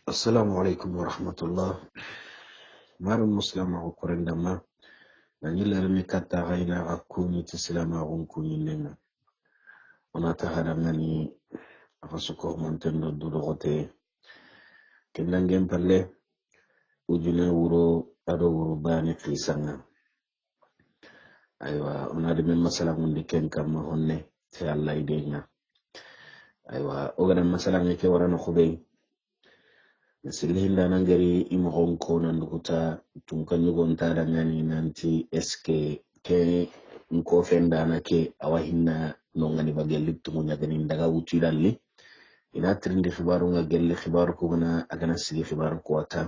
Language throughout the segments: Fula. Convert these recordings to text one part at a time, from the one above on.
السلام عليكم ورحمة الله. مار المسلم وقرن دما نجيل المكتا غينا أكوني تسلم أغنكوني لنا ونتهدى مني أفسكوه منتن دودوغتي كنن جيم بالله وجنا ورو أدو ورو باني قيسانا أيوة ونادي من مسلا مندي كن كما هنة تي الله يدينا أيوة أغنى مسلا ميكي ورانا خبي Silihinda nangari imahon kona nukuta tunkanyugon tada ngani nanti eske ke nko fenda na ke awahinna nongani bagelli tumunya ganin daga wuti dalli ina trindi khibaru nga gelli khibaru ko gana agana sigi khibaru ko wata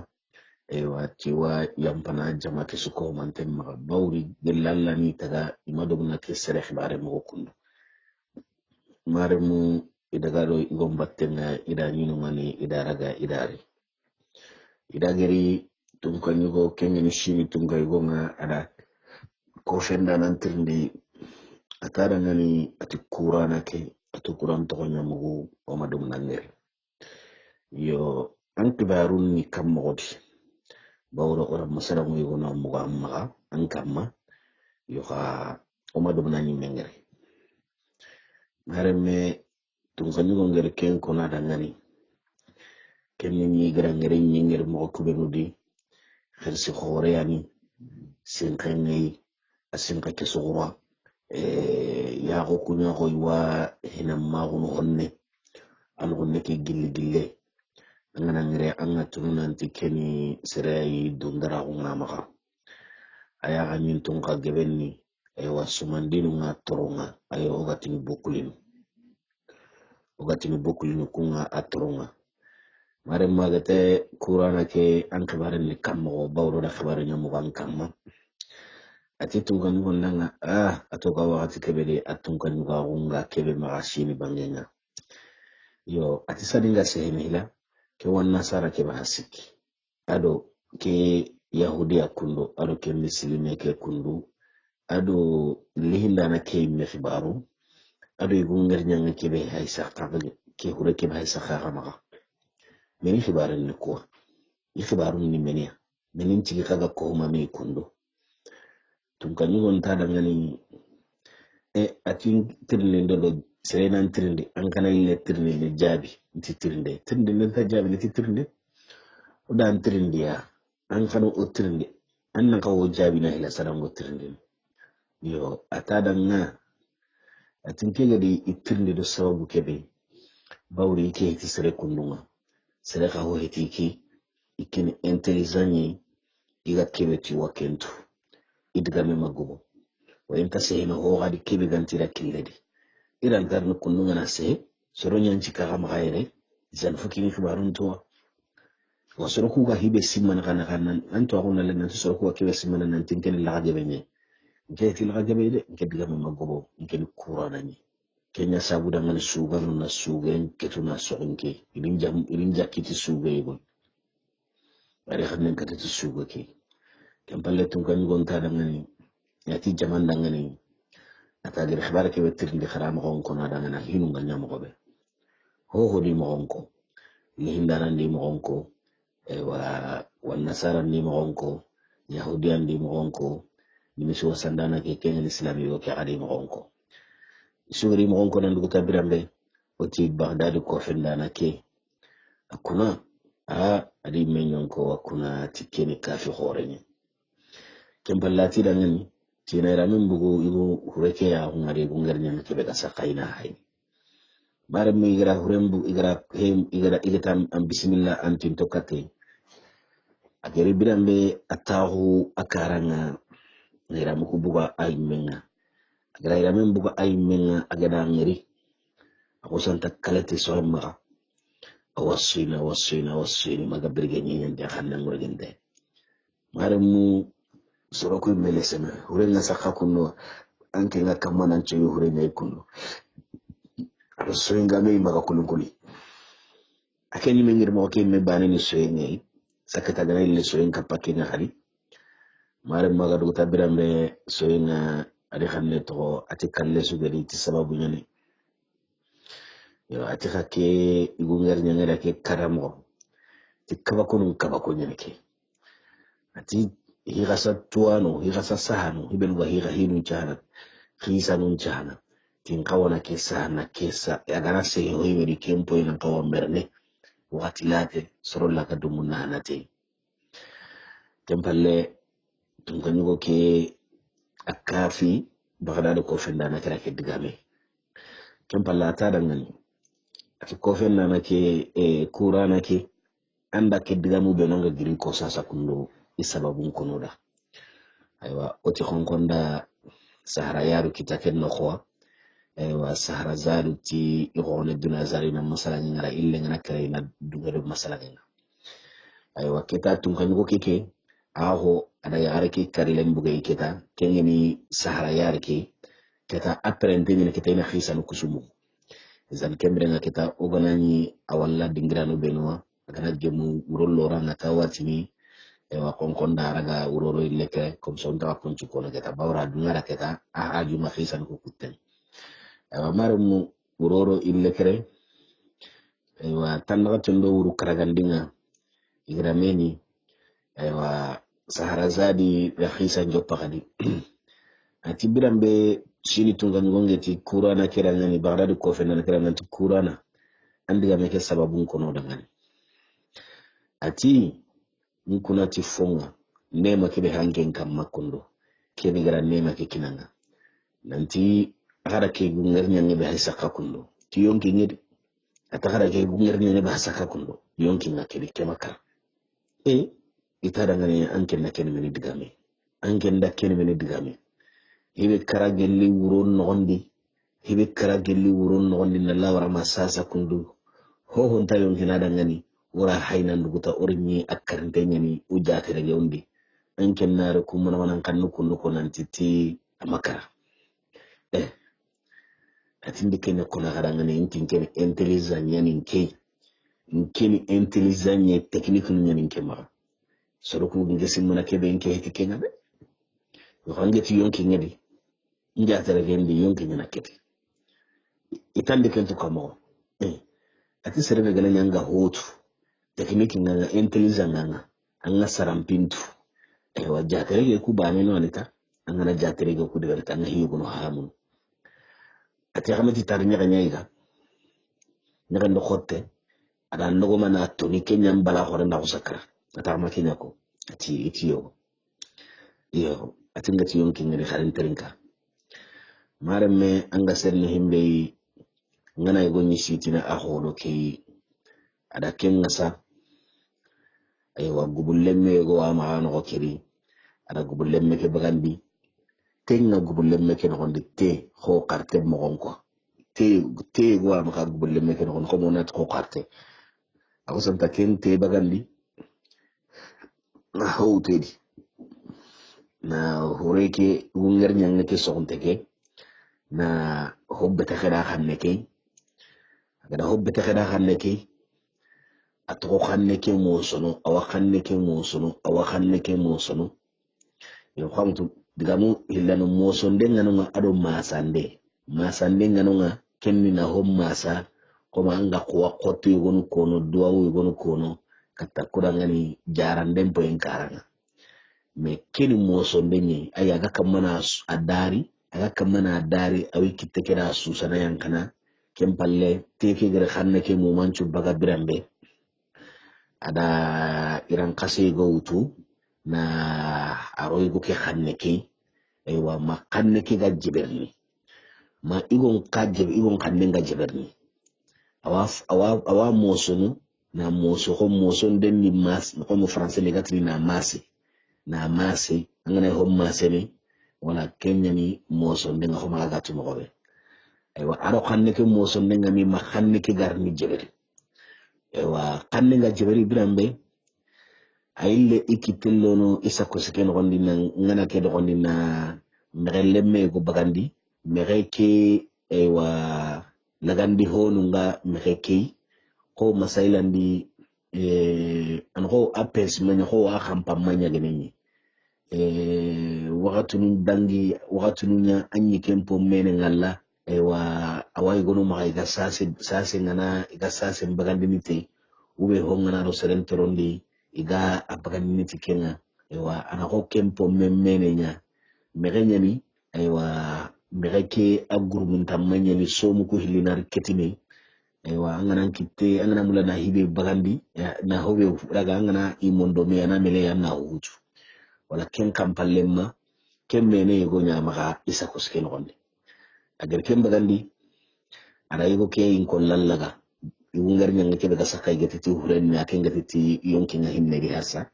tiwa yampana jama ke suko manten ma bawri gellalla ni taga imadogna ke sere khibare mo kundu maremu idagaro igombattenga ida nyinu ngani ida raga idari idageri tunkanyugo kengeni shini tungayigo nga ada ko fenda nantirndi atara ngani ati kurana ke ati kuran tokonya mugu o madum nangere yo an kibarun ni kam mogodi bawro ora masala mu yugo na muga amma an kamma yo ha o madum nani mengere mareme tunkanyugo ngere ken ko na dangani kenni ni gara ngere nyengere mo ko benudi خلص خورياني سنقيني أسنق كسورة يا غوكو نغو يوا هنا ما غنغني الغني كي جلي جلي أنا نغري أنا تنونا أنت كني سراي دندرا غنا مغا أيا غنين تنقا جبني أيوا سماندين غا ترونغا أيوا وغاتيني بوكلين كونغا أترونغا mare magate kurana ke an kabaren ni kammo bawro da kabaren nyamu ban kamma ati tungan wonnanga atoka wakati kebede atunkan yuga unga kebe magashini bangenga yo ati sadinga sehemila ke wanna sara ke bahasiki ado ke yahudi akundu ado ke muslime ke kundu ado lihinda na ke mefibaru ado igungar nyanga kebe haisa kabage ke hure ke haisa khama meni khibaran ni ko khibarun ni menia menin tigi kaga ko ma me kundo tun kan yugon ta da ngani atin tirne do serenan tirne an kana ile tirne le jabi ti tirne ne ta jabi ne ti tirne o dan tirne ya an kana o tirne an nan ka o jabi na ila saran go tirne yo atada nga atin ke gadi itirne do sababu kebe bawri ke ti sere kundunga sere ka ho hetiki ikini intelligent iga kebe ti wakentu idgame magubo wa inta sehina ho gadi kebe gantira killedi iran garno kununga na sehe soro nyanci ka gama gaire zan fukini khibarun to wa soro ku ga hibe simman kana kanan anto aguna lenan soro ku kebe simman nan tinkeni la gabe ne ngeti la gabe de ngedi gama magubo ngeni kurana ni kenya sabuda ngal sugan na sugen ketuna sorinke irin jakiti sugaygo bari xamnen katati suga ke kempalle tun kan gonta dangani yati jaman dangani ata dir khibar ke wetir ndi kharam gon ko na dangana hinu nganya mo be ho di mo gonko ni hindana ndi mo gonko wa nasara ndi mo gonko yahudiyan ndi mo gonko ni miso sandana ke kengen islami yo ke adi mo gonko sugri mo gonko nan duguta birambe o ti bagdad ko fendana ke akuna adi menyon ko akuna tikeni kafi horenye kemballati dangani tina ramin bugo igo hureke ya ngare bungarnya ke be kasa kaina hay bare mi igra hurembu igra am bismillah antin tokate agere birambe atahu akaranga ngira muku buga ay menga agra ramin buga ay menga agada ngiri ako santa kalati sorma awasina maga birgenye nyande xanna ngorgende maremu soroku melesema hurenga saka kuno anke nga kamana ncheyo hurenga kuno asoinga me maga kulunkuli akeni mengir mo ke me bane ni soyenge sakata gana ile soyenga pakina hali maremu maga do tabirambe soyenga adi xamne to ati kalle su gari ti sababu nyane yo ati xake igungar nyanga ke karamo ati kabako nyake ati hirasa tuano hirasa sahano hibel wa hira hinu chana khisa nun chana tin kawana kesa na kesa agana se hoyo di kempo ina kawa merne wati late sorolla ka dumuna nate tempalle tunkanyugo ke akafi bagdado ko fenda na kira ke digame tempalla ta dangani ati ko fenda na ke kurana ke anda ke digamu be nonga girin ko sasa kundo isababun kono da aywa oti konkonda sahara yaru kitaken no khwa aywa sahara zalu ti igone duna zari na masala ngara ille ngana kare na dugado masala ngana aywa kita tunkango kike aho ada yare ke karilen bugay kita kengeni sahara yare ke kita aprende ni kita ina khisa no kusumu izan kembre nga kita oganani awalla dingrano benwa agana gemu urollo ranga tawatini ewa konkonda raga uroro ileke comme ça on ta konchu kono kita bawra dungara kita aju ma khisan ko kutten ewa marum uroro ilekere ewa tandaga tondo uru karagandinga igrameni ewa sahara zadi ya khisan joppa kadi ati birambe shini tunga ngongeti kurana kera ngani bagdad ko fenana kera nganti kurana andiga meke sababun kono dangani ati nkuna tifonga nema kebe hangen kam makondo kebe gara nema ke kinanga nanti agara ke gungar nyange be hasaka kundo ti yonki ngedi ata agara ke gungar nyange be hasaka kundo yonki ngakebe kemakara itada ngani anken na ken meni digame anken da ken meni digame hibe karagelli wuron nogondi hibe karagelli wuron nogondi na lawara masasa kundu ho honta yonki nada ngani wura hayna nduguta orni akarinte nyani ujatere yondi anken nare kumana wanan kannu kunnu ko nantiti amakara atindi kene kona garangane intin intelligent nyani nkeni intelligent technique nyani nkema soroku ngesi mona kebe nke hetikenga be ngati yonki ngadi njatere gendi yonki nyana kete itande kentu kamo ati serebe gana nyanga hotu technique nganga intelligent nganga anga sarampintu ewa jatere ku bane no anita anga jatere ku de ta ngahi ko no hamun ati xamati tar ñaga ñayga ñaga ndo xotte ada ndogo mana to ni kenya mbala xore ndax sakara ata ma kenya ko ati itiyo yo ati ngati yonki ngari xarin terinka marame anga serne himbe ngana go ni sitina a xodo ke ada kenga sa ay wa gubulemme go wa ma no kiri ada gubulemme ke bagandi tenga gubulemme ke no te ho carte mo gonko te gwa maka gubulle meke no ko monat ko carte ako santa ken te bagandi na hawtedi na horeke wunger nyanga ke sonteke na hobbeta khada khanneke agada hobbeta khada khanneke atko khanneke mo sono awa khanneke mo sono awa khanneke mo sono yo xamtu digamu hillano mo sonde ngano ado masande ngano kenni na hom masa koma anga kuwa kotu yugonu kono duwa yugonu kono kata kura ngani jarandem po enkaranga me keni mo sonde ni aya ga kamana adari awi kitekera susana yankana kempalle teke gere xanne ke mo manchu baga birambe ada iran kase go utu na aroy go ke xanne ke aywa ma xanne ke ga jiberni ma igon xanne ga jiberni awa mosono na moso ko moson den ni mas ko mo français le gatri na masi angana ho masene wala kenya ni moson den ko ma gatu mo be aywa aro xanne ke moson den ngami ma xanne ke garni jiberi aywa xanne ga jiberi birambe ayille ikitellono isa ko seken gondi na ngana ke do gondi na merelemme go bagandi mereke aywa lagandi honunga mereke ko masailandi anko apes manya ko akhampa manya geneni wakatunu dangi wakatunu nya anyi kempo mene ngalla aywa awai gonu ma ga sase ngana ga sase bagandi nite ube hongana ro seren torondi iga apagani tikenga ewa anako kempo memmene nya megenya ni ewa megeke agurmun tamanya ni somu ko hilinar ketine ewa angana kitte angana mula na hibe bagandi na hobe daga angana imondo me ana mele ya na huju wala ken kampallemma ken mene yego nya maka isa kusken gonde agar ken bagandi ada yego ke in ko lallaga yungar nyanga ke daga sakai gatiti huren na ken gatiti yonki nga hinne di hasa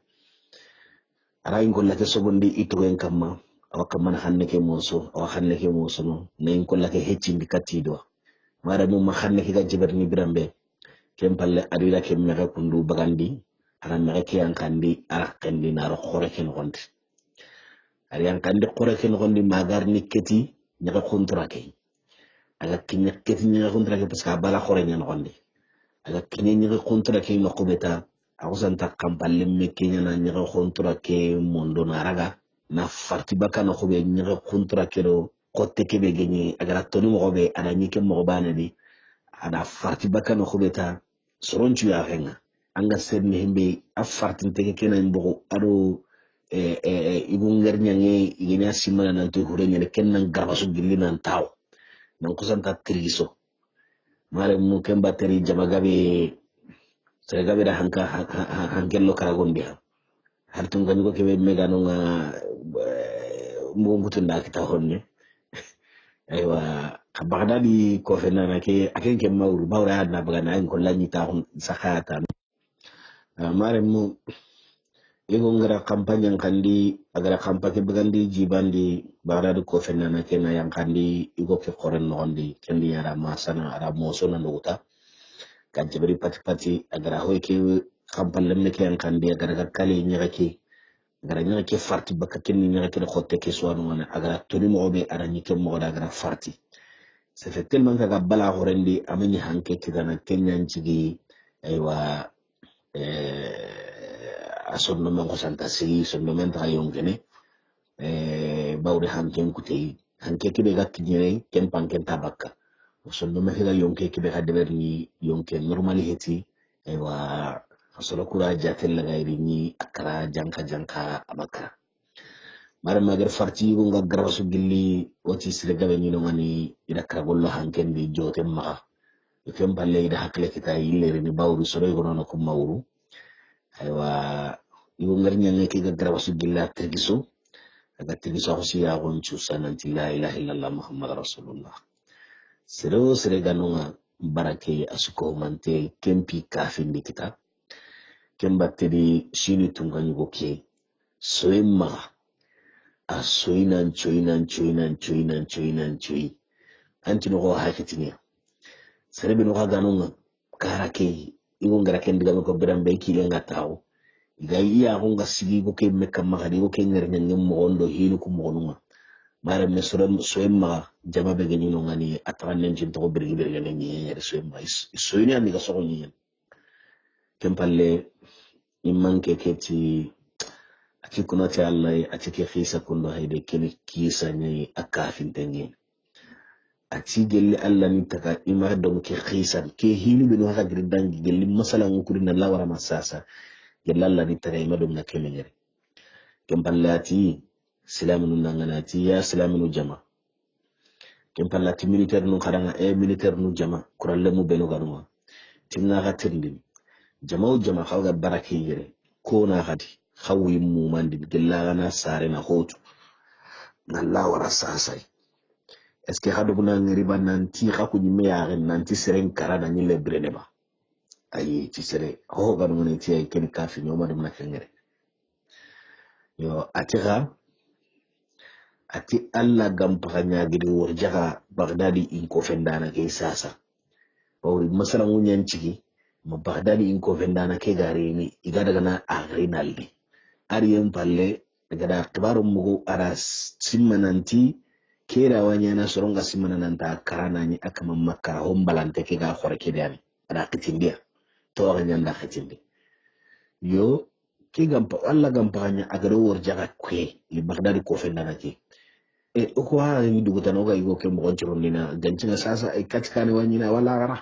ara in ko lake sobondi ito en kamma awaka man hanne ke monso awa hanne ke monso no ne in ko lake hecci ndikati do mara mu ma hanne ke ga jiberni birambe ken palle adira ke mega kundu bagandi ana mega ke yankandi ara kandi na ro khore ken gonde ari yankandi khore ken gondi magar niketi nyaga kontrake ala kinya keti nyaga kontrake parce que bala khore nyen gonde ala kinya nyaga kontrake no kubeta awsanta kampalle mekenya na nyaga kontrake mondo na raga na farti baka no kube nyaga kontrake ro kotte kebe genyi agara toni mo be ana nyike mo bana di ada farti baka no kubeta soronchu ya henga anga sedni himbe a fartin teke kena imbo ado ibungar nyange igenya simana nan to hure nyane kennan garbaso gilli nan taw nan kusanta triso mare mu kemba teri jamagabe gabe da hankello karagondi ha har tun gani ko kebe mega no nga mo ngutunda kita honne aywa bagdadi ko fenana ke akenke mawra na bagana en ko lanyi ta hon sakata mare mu ego ngara kampanye kandi agara kampake bagandi jibandi bagdadi ko fenana ke na yang kandi igo ke koren nondi kendi yara masana ara moso na nuta kajibri pati agara hoyke kampalle meke yang kandi agara kali nyake gara nyake farti baka kenni nyake khotte ke swanu wana agara toni mo be ara nyike mo agara farti c'est fait tellement que bala horendi amani hanke kidana kenyan chigi aywa asonno man ko santa sigi sonno men ta yongene bawde hanken kutei hanke kibe gatti nyene ken panken tabakka sonno me hega yonke kibe hadeberni yonke normally heti aywa asolo kura jatel la gairi ni akara janka abaka mara magar farti go nga grasu gilli wati sire gabe ni no ngani ida karagollo hanken di jote ma ifem balle ida hakle kita yille ni bawru sore go no ko mawru aywa igo ngar nyanga ki ga grasu gilla tegiso aga tegiso ko siya gon chusananti la ilaha illallah muhammad rasulullah sire ganunga barake asuko mante kempi kafin di kita kembatte di shini tungani go ke soyemma a choinan anti no hakitini serebe no ganunga karake igo ngara ken diga ko berambe kile ngataw iga iya honga sigi go ke mekka magadi go ke ngere ngem mo ondo hinu ko mo onuma mara me soyemma jama be gani no ngani atran cin to bergi ngani yere soyemma soyni andi ga sogo nyen kempalle immanke keti ati kunati Allah ati ke khisa kundo hayde ken kisa ni akafin tengi ati gelli Allah ni taka ima don ke khisa ke hinu bino haka girdangi gelli masalan ngukuri na lawara masasa gelli Allah ni taka ima don na kemenyere kempallati silaminu nanganati ya silaminu jama kempallati militaire nu khadanga militaire nu jama kuralle mu beno ganwa tinna gatindin jama khawga barake yere ko na khadi khawi mu mandi gella na sare na hotu na lawara sasai est ce que hadu buna ngiri bananti khaku nyime ya nanti seren karana nyile brene ba ayi ti sere ho ga no ne ti ay ken kafi nyoma dum na kengere yo atira ati alla gam pakanya gidi wor jaga bagdadi in ko fendana ke sasa bawri masala munyan ciki ma bagdadi in ko fendana ke gare ni iga daga na agrinaldi ariyen palle daga da kibaru mugo ara simmananti kera wanya na soronga simmananta karana ni akama makka hombalante ke ga khorke dani ada kitindia to ga nyanda kitindi yo ke gam alla gam pakanya agaro wor jaga kwe li bagdadi ko fendana ke uko ha ni duguta no ga igo ke mo gonchiro nina gancinga sasa katikani wanyina wala gara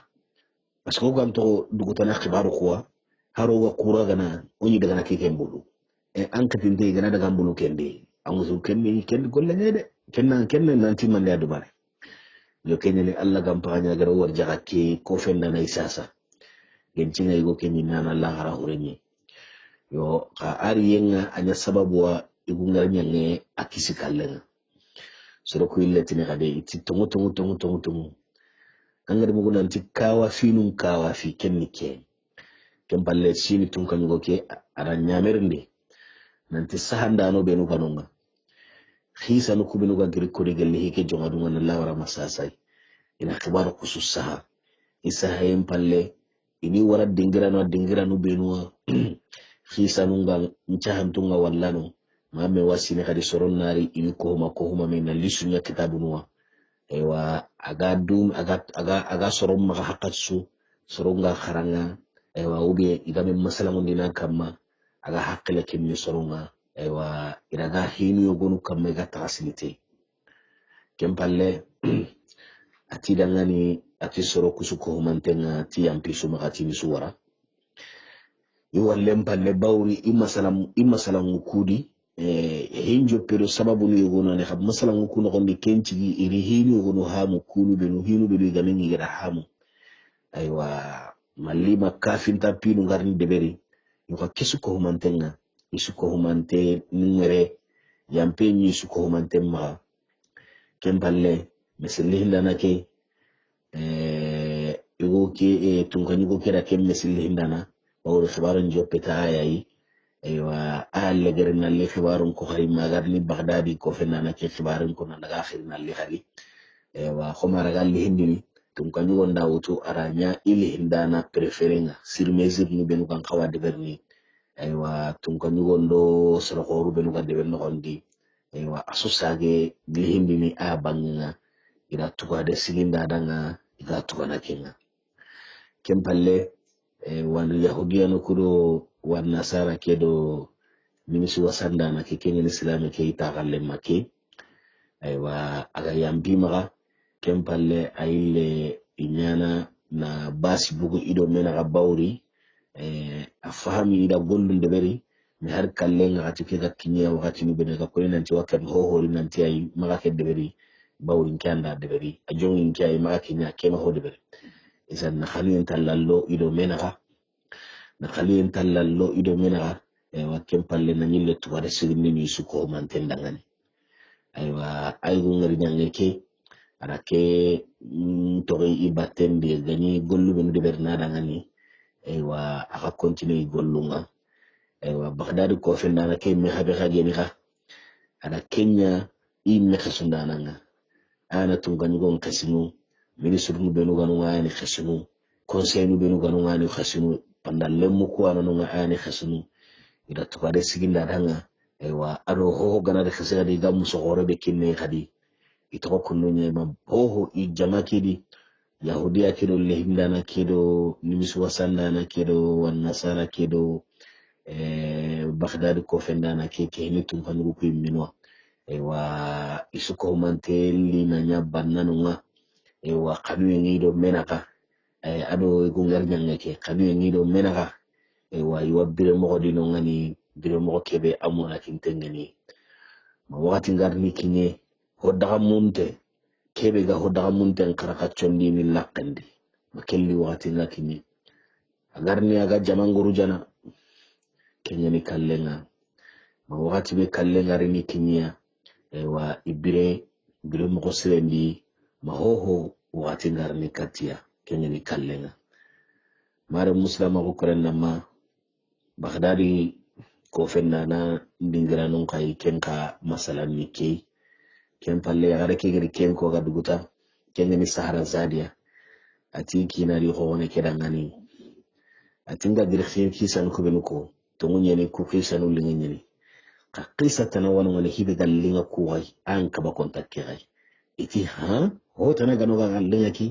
parce que gam to duguta na khibaru ko haroga kura gana onyi daga na keken bulu an katinte gana daga bulu kende amusu kende golle ngede kenna nanti mande adubare yo kenyani alla gampanya gara war jagake ko fenda na isasa gencinga igo kenyi nana la hara hurenye yo ka ari yenga anya sababu wa igu ngarnya nge akisi kallenga soro ko illetine kade iti tongu angari mugu nanti kawa fi kenni ke kempalle sini tunkango ke ara nyamerndi nanti sahanda no benu kanonga khisa no kubinu ga giri kodi gelli hike jonga dunga na lawara masasai ina khibaru khusus saha isa hayem palle ini wara dingira no benu khisa nunga nchahantunga wallano mame wasine kadi soron nari ini kohuma mena lisunya kitabu nuwa ewa aga soron maka hakatsu soronga kharanga ewa ubi igame masala mundina kama aga hakile kimni soronga ewa iraga hinu yogonu kama iga tasilite kempalle ati dangani ati soro kusuko humantenga ti yampisu makati misuwara iwallem palle bawri imasala ngukudi hinjo pero sababu ni yogono ne khab masala ngukuno kondi kenci iri hinu yogono hamu kunu benu igamengi gira hamu aywa malima kafinta pinu ngarni deberi yuka kisuko humantenga isuko humante numere yampe ni isuko humante ma kempalle meseli hindana ke yugo ke tunkanyi go kera ke meseli hindana bawri khibaran jopeta ayayi aywa alle garina li khibarun ko khari magarni baghdadi ko fenana ke khibarun ko na daga akhirina li khari aywa khomara galli hindini tunkanyi go ndawutu aranya ili hindana preferinga sirmezir ni benu kan khawade berni aywa tunkanyi go ndo sorokoru benu kan deben no gondi aywa asusage li hindini a bangina ila tukade silinda danga ila tukana kenga kempalle wan yahudiya no kudo wan nasara kedo nimisi wasanda na kenya islam ke itagalle make aywa aga yambi maga kempalle aile inyana na basi bugu ido mena ga bawri afahami ida gollun de beri mi har kalle ngati ke ga kinya wakati ni bene ga ko nanti wakati ho nanti ay maga ke de beri bawri kanda de beri a jongin kay maga kinya ke ma ho de beri isan na khalin tallallo ido mena ga na khalien tallallo ido menaga wa kempalle na nyille tuware sirini ni suko mantendangani aywa aygu ngari nyange ke ara ke togi ibatendi gani gollu ben de bernada ngani aywa aka continue gollunga aywa baghdad ko fendana ke mi habe khageni kha ara kenya me khasundana nga ana tungani gon kasinu ministre nu benu ganu ngani khasinu conseil nu benu ganu ngani khasinu pandal lemmu ko anano nga ani khasunu ida tukade siginda danga ewa ado ho gana de khasira de gamu so gore be kinne khadi ito ko kunno nyema ho I jamaki di yahudiya kedo lehindana kedo nimisu wasanda na kedo wan nasara kedo baghdad ko fendana ke ni tum fanu ko minwa ewa isuko manteli na nyabanna nga ewa kanu ngido menaka ado gungar nyangake kanu ngido menaka ewa iwabire mo dino ngani bire mo kebe amuna kintengeni ma wakati ngarni kinye hodaga munte kebe ga hodaga munte karaka chondi ni lakandi makelli wakati ngakini agarni aga jamanguru jana kenya ni kallenga ma wakati be kallenga rini kinya ewa ibire mo sirendi ma hoho wakati ngarni katia kenya ni kallenga mare muslima ko korenna ma baghdadi ko fennana ndingira non kay kenka masalan ni kay ken palle gara ke gari ken ko ga duguta ken ni sahara zadia ati kina ri ho ne kedangani atinga dir khir kisan ko benuko to ngunyeni ku kisan ulingeni ka qisa tanawanu wala hibe dallinga ku way an ka ba kontak kay iti ha ho tanaga no ga linga ki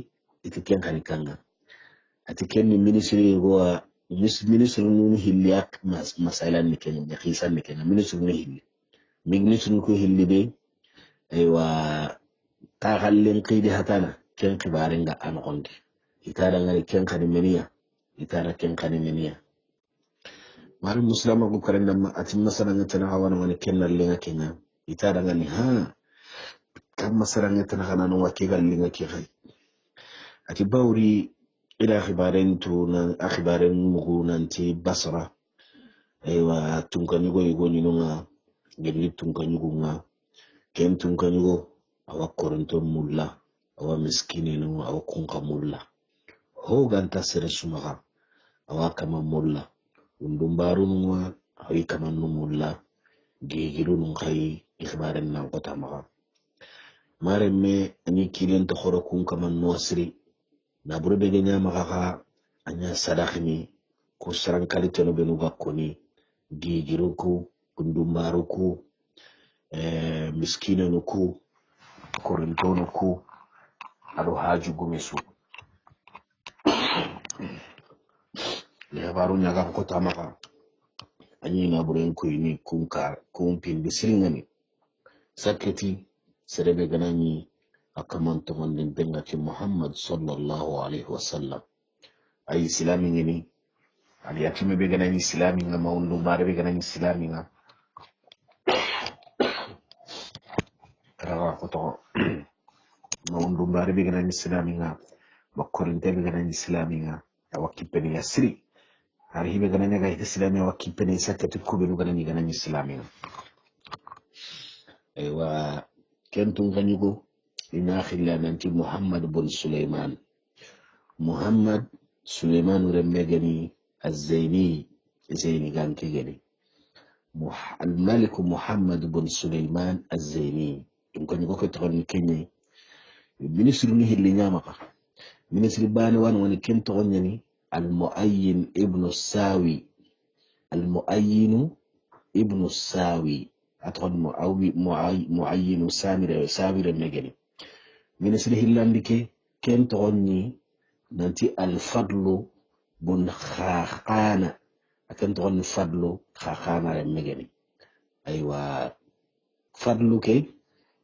iti ken kan kanga ati ken ni ministry go ministry nu hilliak masalan ni ken ni khisan ni ken ministry nu hilli ministry ko hilli be aywa ta hallen qidi hatana ken khibarin ga an gonde itara ngari ken kan meniya itara ken kan meniya mari muslima ko karenda ma ati masaranga tana hawana wani kenna lenga kenga itada ngani ha kam masaranga tana hana no wakiga lenga ki hay ati bawri ila khibaren tu na akhibaren mugu nanti basra aywa tunkanyugo yugo nyinonga gelli tunkanyugo nga ken tunkanyugo awa koronto mulla awa miskini no awa kunka mulla ho ganta sere sumaga awa kama mulla undumbaru nwa awi kama mulla gegiru nun kai ikhbaren nan kota maga mare me ani kilen to khoro kun kama nosri na buru de nya maga anya sadakhni ko saran kalite no benu gakkoni gegiru ku undumbaru ku miskina no ku korinto no ku ado haju gumesu le baru nya ga kota maga anyi na buren ko ni kunka kumpin bisringani saketi serebe ganani akamanto mandin bengati Muhammad sallallahu alaihi wasallam ay islami ngini ali yakime be ganani islami nga maundu mare be ganani islami nga rawa ko to maundu mare be ganani islami nga makorinte be ganani islami nga awakipeni yasri hari hibe ganani ga islami awakipeni saketi kubelu ganani islami nga aywa kentun kanyugo ina khilla nanti Muhammad bin Sulaiman Muhammad Sulaiman remegani الزيني زيني كان كيجري الملك محمد بن سليمان الزيني يمكن يقول تغني كيني ministre ni hilli nyamaka ministre bani wani ken togonyani المؤين ابن الساوي اتغن مؤين سامر مجني ministre hillandike ken togonni nanti الفضل بن خاخانا akan togonni خاخانا مجني ايوا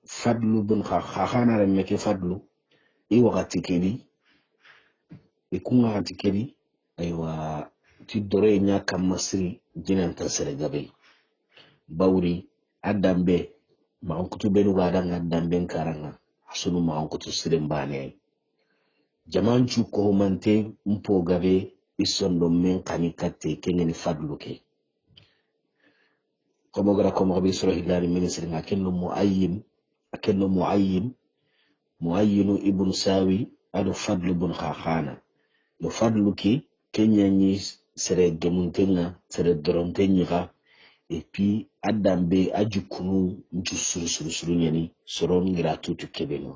fadlu bun khana remeke fadlu i wakati kedi ikunga wakati kedi aywa ti dore nya kam masri jinan tan sere gabe bawri adambe ma on kutu benu ga dan adambe karanga asunu ma on kutu sire mbane jamanchu ko mante mpo gabe isondo men kani katte kengeni fadlu ke komo gara komo be sura hilali ministre ngakenno معين ابن ساوي ادو فضل بن خاخانا لو فضل كي كينيا ني سري جمونتنا سري درونتنيغا et puis adambe ajukunu nju suru nyani soron ngira tutu kebeno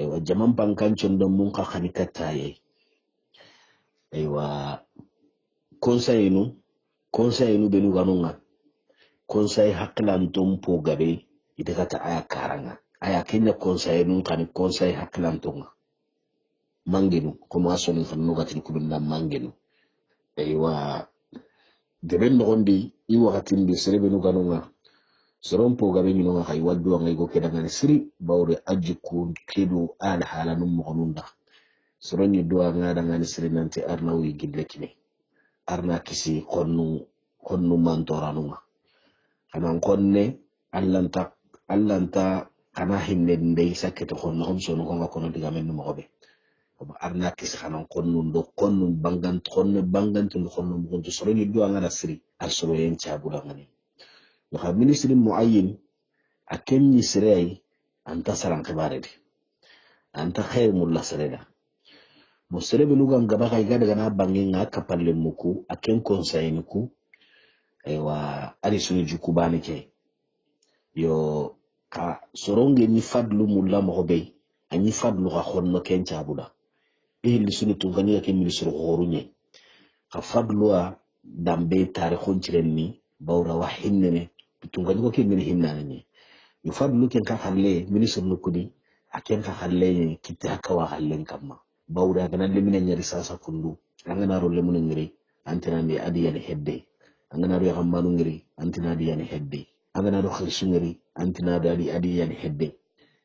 ewa jaman bankanchon don mun ka khanikataye ewa conseil nu benu ganunga conseil haklan tompo gabe ite kata aya karanga aya kenya conseil nun kan conseil haklantonga mangenu como asoni fanno gatin kubinda mangenu aywa deben nogondi i wakatin bi serebe nu ganunga sorompo gabe ni no hay waddu ngay go kedanga siri bawre ajikun kedo ala halanum mo gonunda soronni do ngada ngani siri nanti arna wi gillekine arna kisi konnu mantoranuma kanan konne allanta kana hinne ndey sakete konno homso no konga kono diga men mo gobe ko arna kisi kanan konnu bangan to konno mo gonto soronni do ngada siri arsoro yen chabula ngani no ministre muayyin akenni sirey anta saran khibarede anta khair mulla sireda mo serebe lugan gaba kay gada gana bangin aka palle muku aken conseil ku aywa ari sunu jukubani ke yo ka soronge ni fadlu mulla mo be ani fadlu ga khonno ken chabuda e li sunu tungani ke ministre horunye ka fadlu a dambe tarikhon cirenni bawra wa hinnene tungani ko ke min hinnane yo fadlu ken ka khalle ministre nukudi aken ka khalle kitta ka wa hallen kamma bawra kana lemine nyari sasa kundu angana ro lemune ngiri antena ni adiya ni hedde angana ro yakamanu ngiri antina adiya ni hedde angana ro khalisu ngiri antina dali adiya ni hedde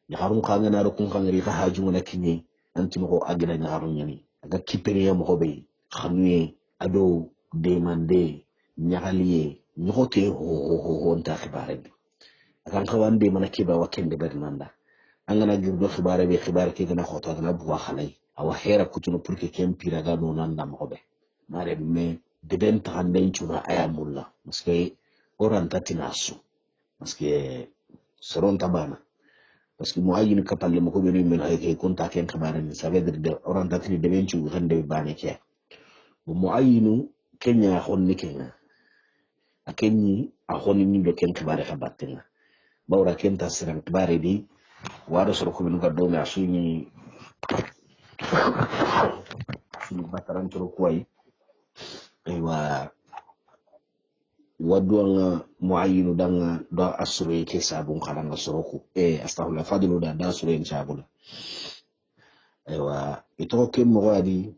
ya harun ka angana ro kun ngiri ka haju ngona kinye antino ko agina ni harun nyani aga kipere ya mo be khamne ado demande nyagaliye nyoke ho nta khibare bi akan khawande mana kiba wakende bernanda angana girdo khibare be khibare ke gana khoto gana buwa khalai awa hera kutuno pour que kempira ga no nanda mobe mare me de ben tanden chuna aya mulla parce que oranta tinasu parce que seron tabana parce que muayyin kapalle mo ko be min ay konta ken khibare ni ça veut dire de oranta tini de ben chu hande bane ke muayyinu kenya khonni kenya akenyi akhoni ni do ken khibare khabatenga bawra ken tasiran khibare di wado soro ko min gaddo na suni bataran toro koy aywa wadwanga muayyinu danga do asure ke sabun khalanga soroku astaghfirullah fadilu da sure inshallah aywa ito ke mo wadi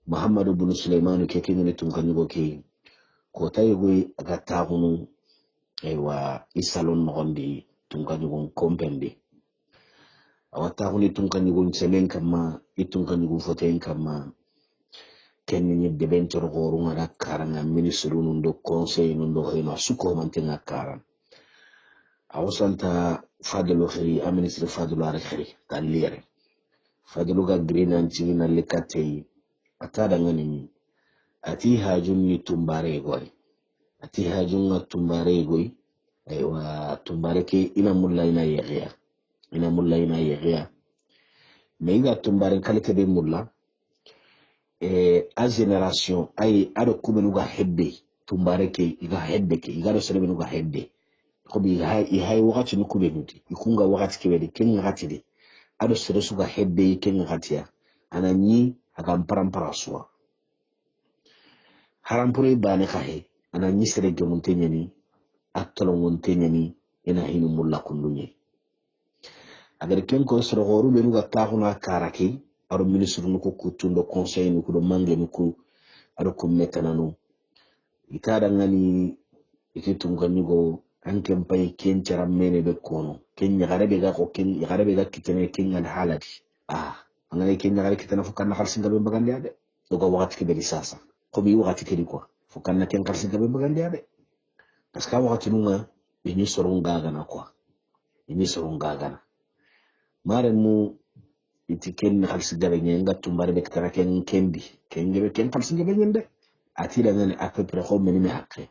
muhammad ibn sulaiman ke kin ne tun kan go ke ko tayigo aga taagunu aywa isalon nogondi tun kan go kompendi awata huni tun kan go semen kama itun kan go foten kama kenni de bentor goru ngara karanga ministru nundo conseil nundo hena suko mantenga karan awsanta fadlu khiri a ministre fadlu ara khiri talire fadlu ga greenan china lekate atada ngani ati hajunni tumbare goy ati hajunga tumbare goy aywa tumbare ke ina mulla ina yegia meiga tumbare kalke be mulla a generation ay ado kubenu ga hebbe tumbare ke iga hebbe ke iga do serebenu ga hebbe ko bi hay wakati nu kubenuti ikunga wakati kebede ken ngati de ado seresu ga hebbe ken ngati ya ananyi agam parampara suwa harampure bane khahe ananyi serege muntenyani atolo muntenyani ina hinu mulla kundunye agar ken ko soro goru benu ga taxuna karake aro ministre nuko kutundo conseil nuko do mange nuko aro ko metananu itada ngani ikitum ganigo anke mpay ken charam mene be kono ken nyagare be ga ko ken nyagare be ga kitene ken al halati ngani ken nyagare kitene fukan na khalsinga be bagandi ade do ko wakati ke be sasa ko bi wakati ke ko fukan na ken khalsinga be bagandi ade parce que wakati nunga be ni soronga gana quoi ni soronga gana mare mu iti ken khalsi gabe nyenga tumbare be kitara ken kendi ken gebe ken khalsi gabe nyende atira ngani a peu près ko meni me hakke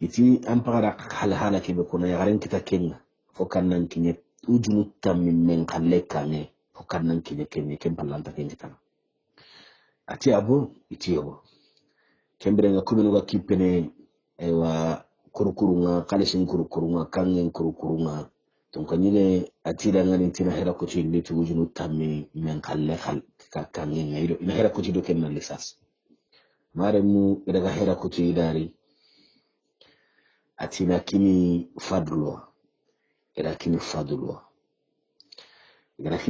iti ampara hala ke be kono yaren kita kenga fokan nan kinye ujunu tammi men kalle kane fokan nan kinye ken palanta ken kita ati abo iti yobo kembere nga kumenu ga kipene ewa kurukurunga kalishin kurukurunga kangen kurukurunga tunkanyine atira ngani tina hera ko ci litu ujunu tammi men kalle ka kangen ngaido ina hera ko ci do ken nan lisas mare mu daga hera ko ci dari atina kini fadlwa ila kini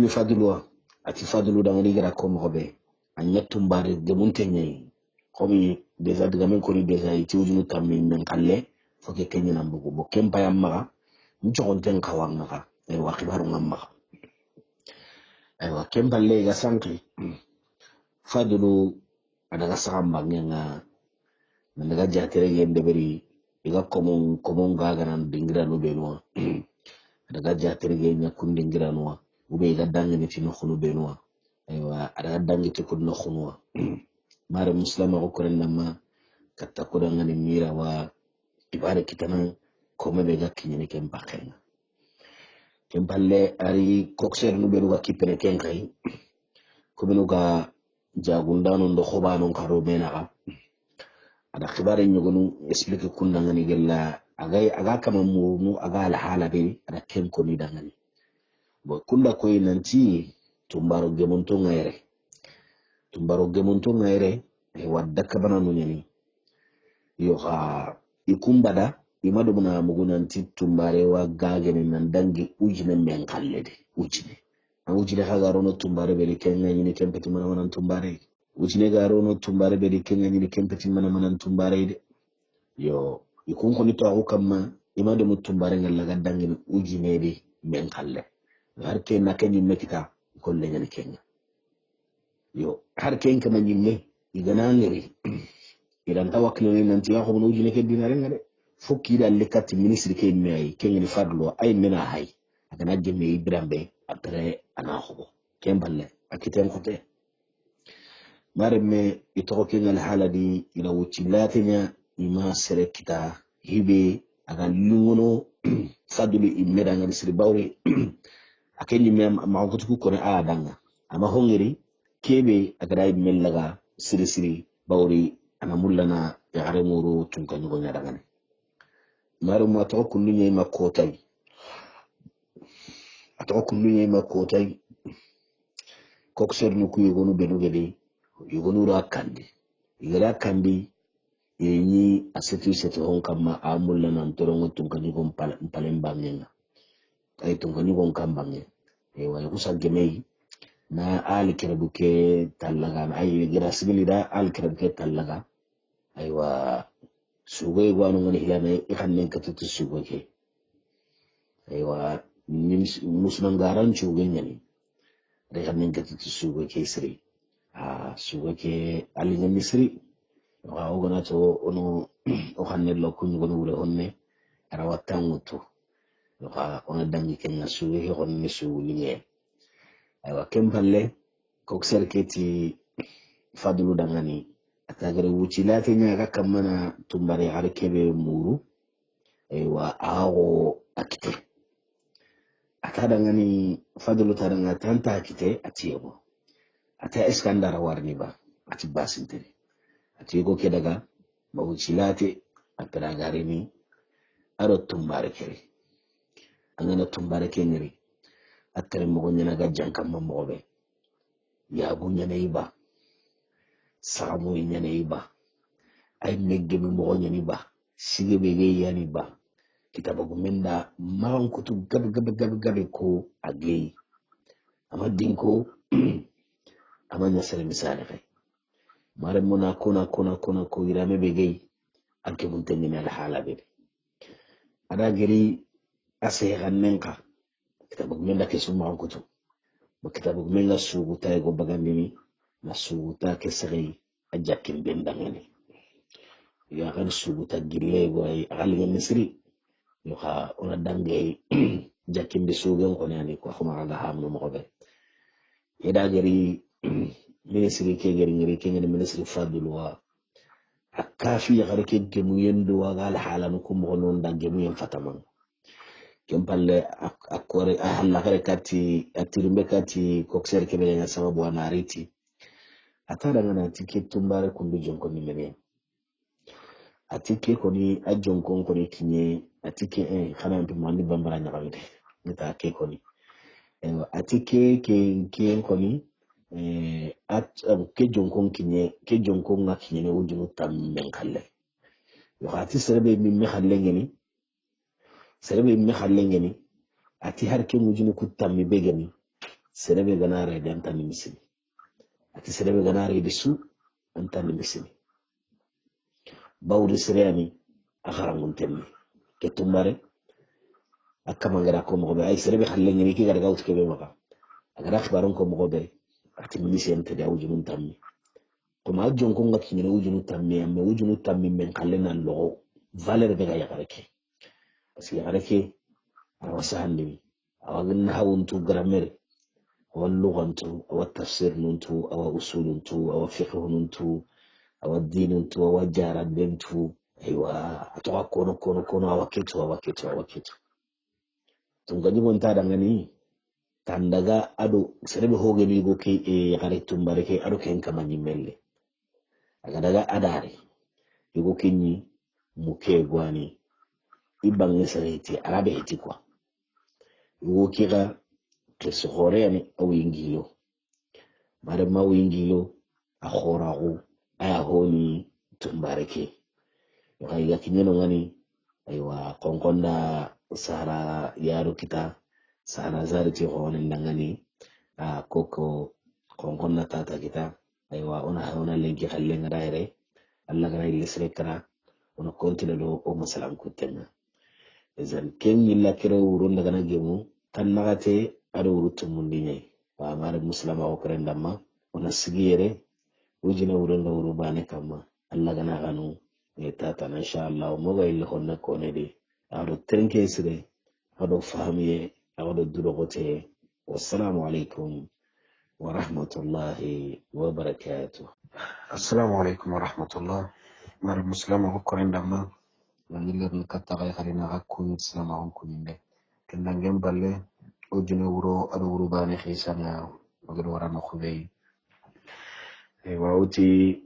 fadlwa ati fadlu da ngani gara ko mobe anyatum bare de muntenye komi deza diga men ko ni deza iti ujunu tammi men kalle foke kenyi na mbugo bo kempa yamma njogon ten kawanga ka wa khibaru ngamma aywa kempa le ga sanki fadlu adaga samba ngenga ndaga jatere gende beri iga komon gaga nan dingira no benwa daga jatere ge nya kun dingira no ube iga dangi ti no khunu benwa aywa adaga dangi ti kun no khunu mare muslima ko koren nama katta ko dangani mira wa ibare kitana ko mebe ga kinyene ken bakena ken balle ari kokser no benu ga kipene ken kai ko benu ga jagundano ndo khobano karo benaga ada khibare nyogonu explique kunna ngani gella aga kama mu aga la hala be ada ken ko ni dangani bo kunda ko nanti tumbaro gemonto ngaire wadda kabana nunyani yo ha ikumbada imado muna mugunanti tumbare wa gagene nan dangi ujine men kallede ujine hagarono tumbare be kenga nyini kempeti mana manan tumbare ujine garono tumbare be kenga nyini kempeti mana manan tumbare de yo ikun ko nito aku kamma imado mu tumbare ngalla gadangi ujine be men kalle har ke na kenyi mekita ko le nyani kenga yo har ke inka manyimme igana ngiri idan tawakkilo ni nanti ya hono ujine ke dinare ngade fokki da lekati ministre ke mai kengi fadlo ay mena hay agana jemme ibrambe après ana hobo kemballe akiten kote marme itoko kengal haladi ila wucilatinya ima sere kita hibe aga lungono fadlu imeda ngal siri bawri akenyi me ma ko ko a danga ama hongeri kebe agada imellaga siri siri bawri ana mullana ya gare muru tunka nyugo nyadangane maru ma to kullu nyey makotay ato kullu nyey makotay kok sernu ku yugonu benugede yugonu ra kandi igara kandi yenyi asetu setu hon kama amullana ntorongo tunka nyugo mpalen bangenga ay tunka nyugo kambange e wa yusa gemei na al kirabuke talaga ay gira sibilida al kirabuke talaga aywa sugay gwanu ngani hilane ikanne katutu sugay aywa musnan garan sugay ngani ikanne katutu sugay sri sugay ali ngani sri wa ogana to ono o hanne lo kunyu gonu wure onne arawatan mutu wa ona dangi kenna sugay honni sugay aywa kempalle kok serketi fadlu dangani atagare wucilate nyaga kamana tumbare arkebe muru aywa awo akite atadangani fadlu tadanga tanta akite atiyebo ata iskandara warni ba ati basintiri atigo kedaga ba wucilate atagare ni aro tumbare kere angana tumbare keniri atare mo nyana ga jankam mo be ya gunyana iba samu nyana iba ay meggemi mo nyani ba sige be ge yani ba kitaba gumenda maran kutu gabe ko agei amadin ko amanya sare misale kay mare mona kona ko irame be ge anke mun tengene al hala be ada geri ase gannenka kitaba gumenda ke suma kutu makitabu gumenga suguta go bagandini na suguta ke sare ajakin bendangani ya kan suguta gille go ay akalga misri yo ha ona dange jakin be sugen ko yani ko xuma ga hamno mo be ida gari ministri ke gari ngari ke ngani ministri fadlu wa akafi ya gari ke gemu yendo wa gal halan ko mo non da gemu yen fataman kempalle akore ahalla kare kati atirimbe kati kokser ke be sababu anariti atada ngana tiket tumbare kundu jonko ni mene atike koni ajonko koni kinye atike kana mpi mandi bambara nyakawite nita ke koni atike ke koni ke jonko kinye ke jonko nga kinye ne ujunu tammen kalle yo ati serebe mi me khallengeni serebe mi khallengeni ati har ke ujunu kutammi begeni serebe ganare de antani misini ati serebe ganare bisu antani misini bawdi sireni akharangun temmi ke tumbare akamangara ko mo be ay serebe khallengeni ki garga utke be maka agara khbaron ko mo be ati misien te dawu junun tammi ko ma jon ko ngati ni wujunu tammi amma wujunu tammi men khallena lo valeur be ga yakareke parce que yakareke awa sahandi awagin hawuntu grammaire awa lughantu awa tafsir nuntu awa usuluntu awa fiqh nuntu awa dinuntu awa jarabentu aywa atoka kono awa keto tungaji bonta dangani tandaga ado serebe hogeni go ke yakare tumbare ke ado ken kamanyi melle aga daga adare yugo kenyi muke gwani ibange sareti arabe heti kwa yugo kira ke sohore yani awingilo mare mawingilo akhorago aya honi tumbareke yoga kinyeno ngani aywa konkonda sahara yaro kita sahara zariti hone ndangani koko konkonna tata kita aywa ona lenki khallenga daire alla gara ilesre kara ona kontine do o masalam kutenga ezan ken yilla kero wuro daga na gemu tan nagate ado wurutu mundinye wa mare muslima o krendama ona sigiyere wujina wuro ndo wuro bane kama Allah gana ganu tata insha Allah mo ga ile honna ko ne di ado trenke sire ado fahmiye ado durogote wassalamu alaikum wa rahmatullahi wa barakatuh. Assalamu alaikum wa rahmatullah. Mara muslima ko korendama nangir katta ga kharina hakku islama on kuninde kendangem balle o jine wuro ado wuro bani khisana magado warana khubey e wawti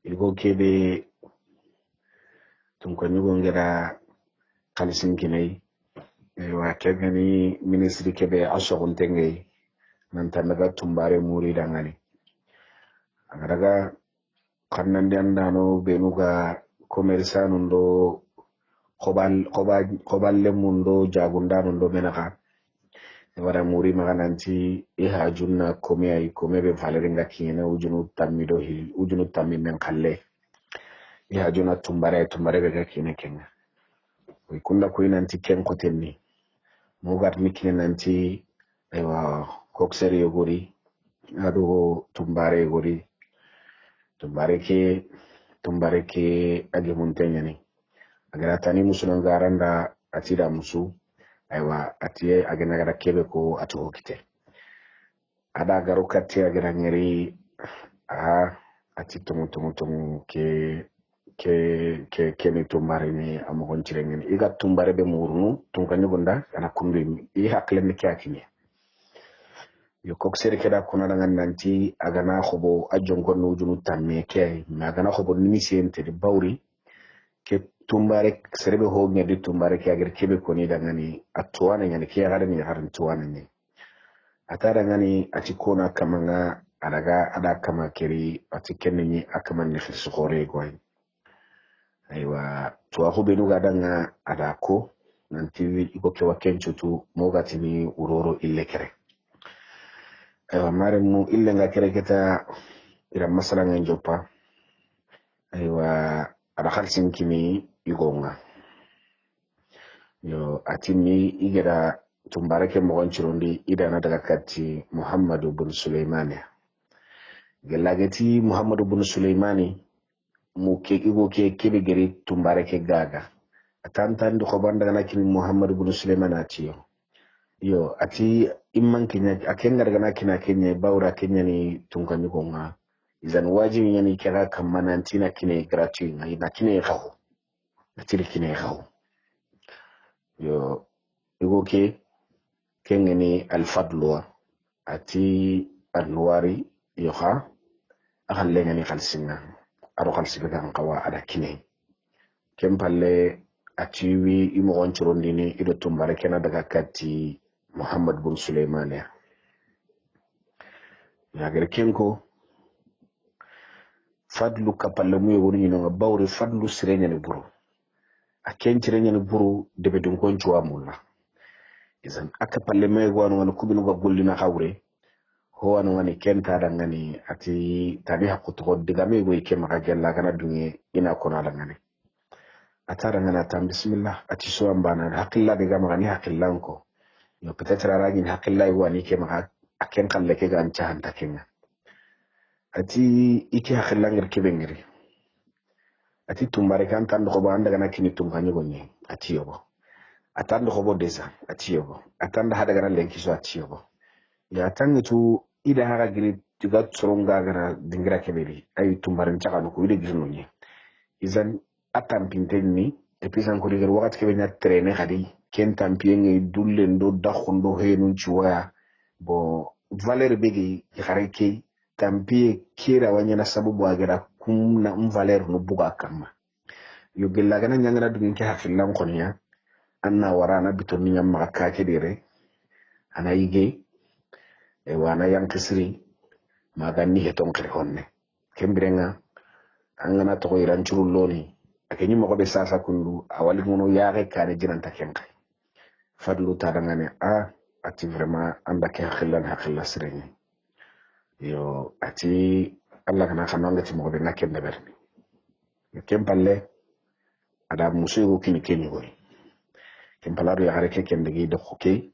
ilgo kebe tun ko nyugo ngera khalisin kinai e wa kegani ministry kebe ashogun tengey nan tanaga tumbare muri dangani agaraga kannandi andano benuga commerçant ndo koballe mundo jagundano ndo menaka wara muri magananti hajunna kome ay kome be valeringa kina ujunu tamido hil ujunu tammi men khalle hajuna tumbare be kina kenga wi kunda ko inanti ken kotenni mugat mikine nanti aywa kokseri yogori ado tumbare yogori tumbare ke age muntenyani agara tani musunan garanda atida musu aywa atiye agena gara kebe ko atu kite ada garu katti agena ngeri ati tumu ke ni tumbare ni amogon cirengeni iga tumbare be murunu tunkanyo gonda ana kundu i hakle ni kyakini yo kokseri keda kuna dangan nanti agana khobo ajongo no junu tamme ke magana khobo nimisente de bawri ke tumbare serebe ho ngedi tumbare ke agar kebe koni dangani atuwana nyani ke agada ni harin tuwana ni atara ngani atikona kamanga ada kama keri atikenni akaman ni khsukore goy aywa to aho benu gadanga adako nanti iko ke wakencho tu mogati ni uroro illekere aywa mare mu ille nga kere keta ira masala njopa aywa ada khalsin kimi igonga yo atini igera tumbarake mogon cirondi idana daga kati Muhammadu bin Sulaimani gelagati Muhammadu bin Sulaimani mu ke igo ke kebe geri tumbarake gaga atantan do khoban daga nakini Muhammadu bin Sulaimani atiyo yo ati imman kenya akenga daga nakina kenya bawra kenya ni tunkanyu gonga izan wajibi yani kira kamana antina kine gratuit na kine khaw atiri kine khaw yo igo ke kengeni alfadlu ati anwari yoha akhalle ngani khalsinga aro khalsiga kan qawa ada kine kempalle atiwi imo gonchorondini ido tumbare kena daga kati Muhammad bin Sulaiman ya gere kenko fadlu kapalle mu yogoni no bawri fadlu sirenya ni buru akenchirenya ni buru debe dun koncho amulla izan aka palle me gwanu wana kubinu ga gollina hawre ho wana wani kenta dangani ati tani hakuto diga me go ike maka gella kana dunye ina kona dangani atara ngana tam bismillah ati so ambana hakilla diga maka ni hakillanko yo peut-être aragin hakilla wani ke maka aken kalle ke ga ancha hanta kenga ati ike hakillangir kibengiri ati tumbare kan tan ko banda kana kini tumkanyo gonye ati yobo atanda ko bodesa atiyobo atanda hada gara lenki so atiyobo ya tanga tu ida haga giri tiga tsoronga gara dingira kebeli ay tumbaran chaka ko ide gisno ni izan atam pintenni e pisan ko digar wakati kebe nya trene hadi ken tampiyenge dulle ndo dakhondo henun ciwaya bo valeur begi yareke tampiye kira wanya na sababu agara kumna valeur no buga kama yo gella gana nyangara dugin ke hafilan konya anna warana bitonni nyamma kake dire ana yige e wana yankisri magani heton kre honne kembrenga angana to iran churuloni akenyi mo be sasa kundu awali ngono yaare kare jiranta kenka fadlu tadangane ati vraiment anda ke khilla sireni yo ati alla kana kananga ti mo be nakende berni kempalle ada musu kini keni goy kempalaru ya hareke kendegi do khoke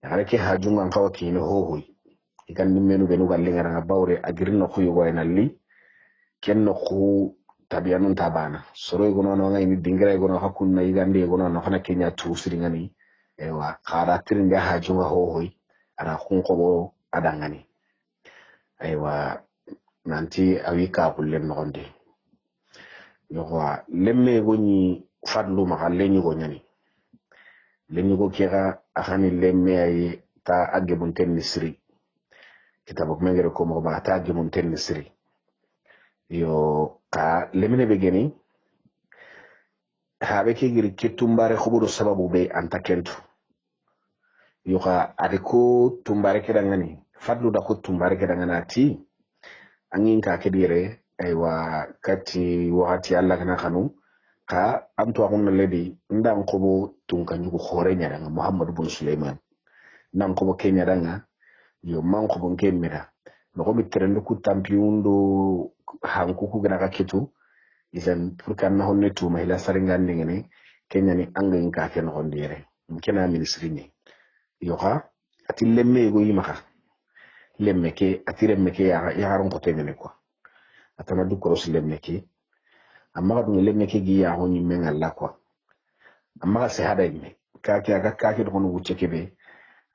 ya hareke hajunga kawa kini hohoy ikan nimenu benu galle ngara bawre agirno ko yugo enalli ken no khu tabianun tabana soro gono no ngai ni dingira gono hakun na igande gono no hana kenya tu siringani ewa khara tiringa hajunga ho hoy ana khun ko adangani ewa nanti awika kullen no gonde yowa lemme goni fadlu ma lenni go nyani lenni go kira akhani lemme ay ta agge bunten misri kitabuk mengere ko mo ba ta agge bunten misri yo ka lemine be geni habe ke giri ketumbare khuburu sababu be anta kentu yo ka adiko tumbare kedangani fadlu da ko tumbare kedangana ti angin ka kedire aywa kati wakati Allah kana kanu ka amto akun ledi ndan ko bo tunkan yugo khore nyaranga Muhammad bin Sulaiman nan ko bo kenya danga yo man ko bon kemira no ko bitrende ku tampiundo hanku ku gana ka ketu izan pour kan na honne tuma ila saringa ngene kenya ni angin ka ken hondire kena ministry ni yo ha ati lemme go yimaka lemme ke atire meke ya haron ko temene ko atama du cross lemme ke amma dum lemme ke gi ya honi men Allah ko amma se hada me ka ke do no wuce kebe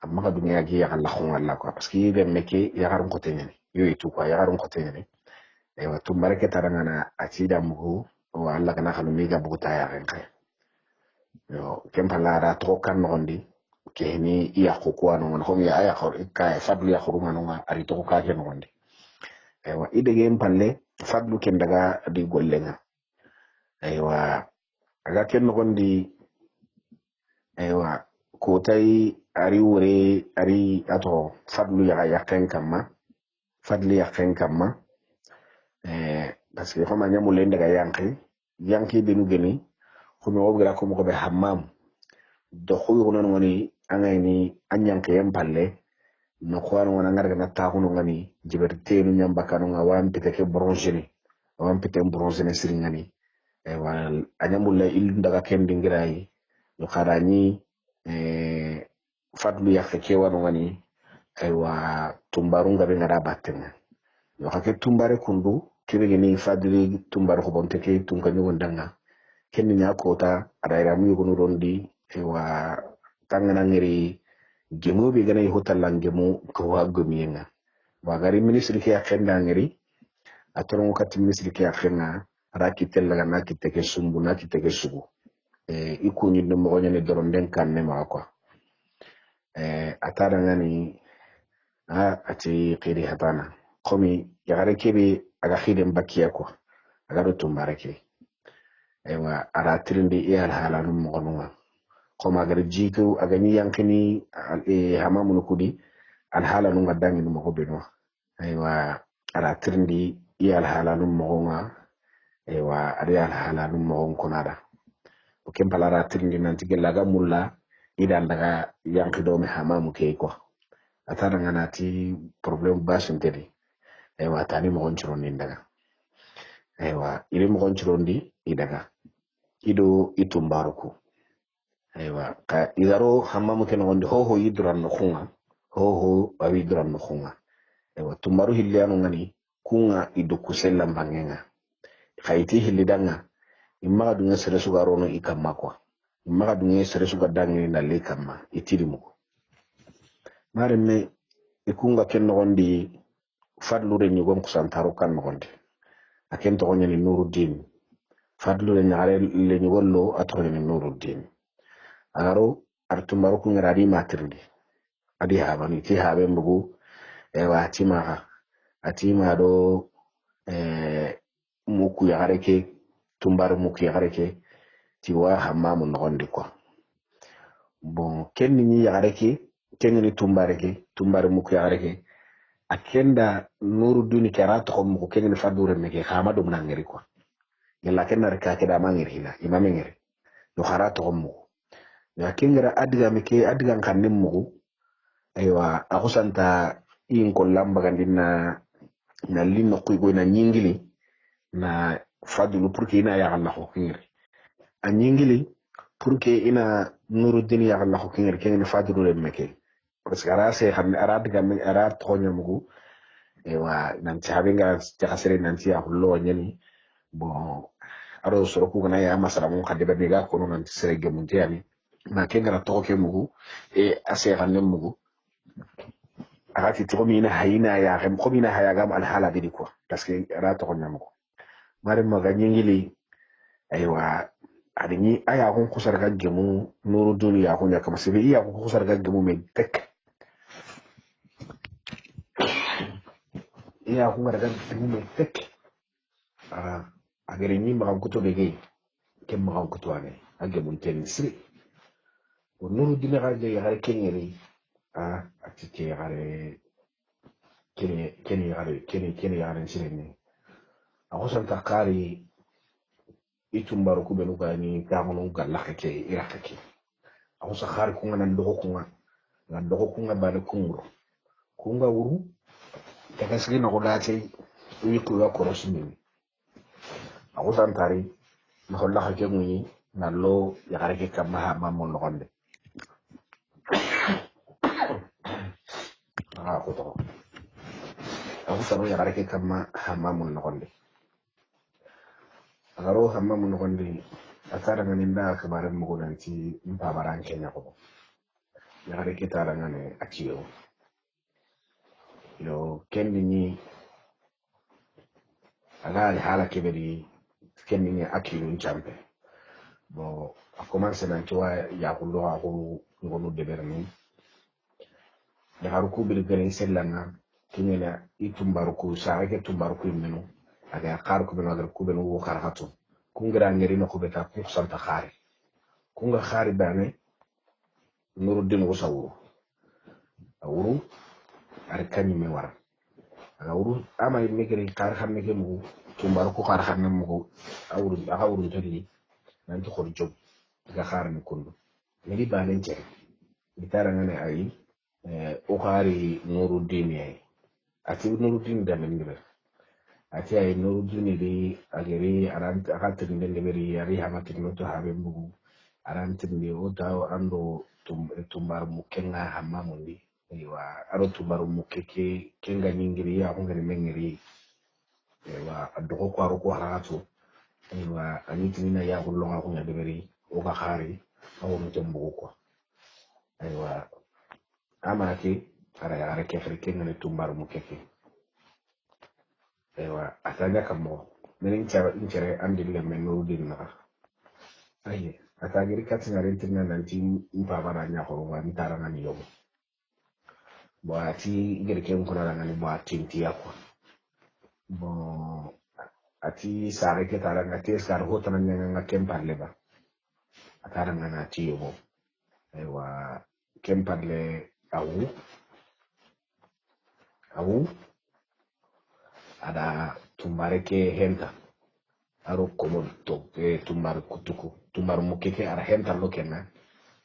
amma dum ya gi ya Allah ko Allah ko parce que lemme ke ya haron ko temene yo itu ko ya haron ko temene e wa tum barake tarangana atida mugo o Allah kana khanu mi ga buta ya ren kay yo kempala ra to kan nondi keni iya ko ko no ho mi aya ko ka fadlu ya ko no ari to ka ke nondi aywa ide gen palle fadlu ken daga di gollenga aywa aga ken nondi aywa ko tay ari wure ari ato fadlu ya yaken kamma fadlu yaken kamma parce que fama nyamu len daga yanki binu geni ko mi wogra ko mo be hammam do khuyru non woni angayni anyanke yam palle no khwano wana ngarga na taxuno ngani jibertenu nyamba kanu nga wampite ke bronzeni wampite bronzeni siringani e wal anyamulla il daga kendi ngirai yo kharani fadlu yakke ke wano ngani ay wa tumbaru ngabe ngara battenga yo hake tumbare kundu kebe ni fadlu tumbaru ko bonte ke tunkanyo wondanga kenni nyakota araira mu yugo rondi e wa tangana ngiri gemu bi gana hotalan gemu ko waggo miyenga wagari ministre ke akenda ngiri atoron kati ministre ke akena raki tella na kiteke sumbu na kiteke sugu iku ni mo gonya ne doron den kan ne ma ko atara ngani ati qiri hatana komi yagare kebe aga khidem bakiya ko aga do tumbareke ewa ara trindi iyal halanum mo gonuma koma gar jitu agani yankini hamamun kudi al halanum gadangi mo ko beno aywa ara trindi iyal halanum mo gonga aywa ari al halanum mo gon konada o kempala ara trindi nanti gelaga mulla idan daga yanki do me hamamu ke ko atana nganati problem basin tedi aywa tani mo gon chirondi daga aywa ile mo gon chirondi idaga ido itumbaruku aywa ka idaro hamamu ken gonde ho yidran no khunga ho awi dran no khunga aywa tumbaru hillano ngani kunga ido kusella mbangenga khayti hillidanga imma dunga sere sugaro no ikamma kwa imma dunga sere sugadangi na le kamma itirimu maremme ikunga ken gondi fadlu re nyugo kusantaro kan gondi aken to nyani nuruddin fadlu le nyare le nyugollo atore ni nuruddin agaro artumbaru ku ngaradi matirdi adi habani ti habe mbugu wati maha atima do muku ya hareke tumbar muku ya hareke ti wa hamamu nondi kwa bon kenni ni ya hareke kenni ni tumbar muku ya hareke akenda nuruddin karato ko muku kenni fadure meke khama dum nangeri kwa yalla kenna reka ke da mangiri hila imame ngiri yo kharato ko muku ya kingira adiga meke adiga kannim muku aywa akusanta in ko lamba gandina na linno kuy na nyingili na fadlu pour que ina ya Allah ko ngiri a nyingili pour que ina nuruddin ya Allah ko ngiri ken fadlu le meke parce que ara se xamni ara diga mi ara tonya mugo ewa nanti habenga jakasere nanti ya hullo nyani bon aro soro ku kana ya masala mun khade be ga kono nanti sere gemunte yani na kenga to ke mugu ase ganne mugu agati to mina hayina ya gam ko mina haya gam al hala bidi ko parce que ra to nyamugo mare maga nyingili aywa adini aya kun kusar ga gemu nuru duniya kun ya kama sibi iya kun kusar ga gemu me tek iya kun ga gemu me tek agere ni ma ko to bege kem ma ko to ane agemu ten sri ko nuru dina ga je ya kenyeri atike ya kene ya sire ne ako san takari itumbaru ku benu ga ni ta hono ga la ke ira ke ako sa khari ku ngana ndo ko nga bale kungro kunga wuru daga sigi na kudate wi ku ya korosi ni ako san tari na holla ka ke muni na lo ya gare ke kamma ha ma mon lokonde ko to ako sa ya gare ke kamma ha ma mon lokonde agaro ha ma mon lokonde atara ngani nda kabare mo gonanti mpa baran kenya ko ya gare ke tara ngane akiyo yo kendi ni ala hala kebedi kendi ni akiyo champe bon a commencé nan tuwa ya kullo ha ko ngonu de berni da har ku bil gare sellanga kinyela itumbaru ku saake tumbaru ku menu aga khar ku beno ku beno wo kharhatu kungira ngeri no ko beta pour santa khari kunga khari bane nuru din wo sawuru awuru ar kanyi me wara aga wuru ama me gere khar xamne ke mu tumbaru ku khar xamne mu awuru tadi nan to khol job ga khar ni kundu ngeli bane cere bitara ngane ay o khari nuru din yayi ati nuru din da men ngere ati ay nuru din de agere aran akatin de leberi yari hamatin no to habe mbugu arantin ne o tawo ando tumbar mukenga hamma mundi wa aro tumbar mukeke kenga nyingiri ya hungari mengiri wa adoko ko aro ko harato wa anitina ya ko longa ko nyadeberi o ka khari awo mutembo ko wa amake ara ke kenga ne tumbar mukeke wa atanya kamo menin chara inchere andille menu dinna aye atagiri katina rentina nanti mpabara nyako wa ntara ngani yobo bo ati gere ken kuna ngani bo atinti yako bo ati sare ke tara ngati sar hotana nga kempalle ba atara ngana ti yobo aywa kempalle awu ada tumbare ke henta aro komo to tumbar kutuku tumbar mukeke ara henta lokena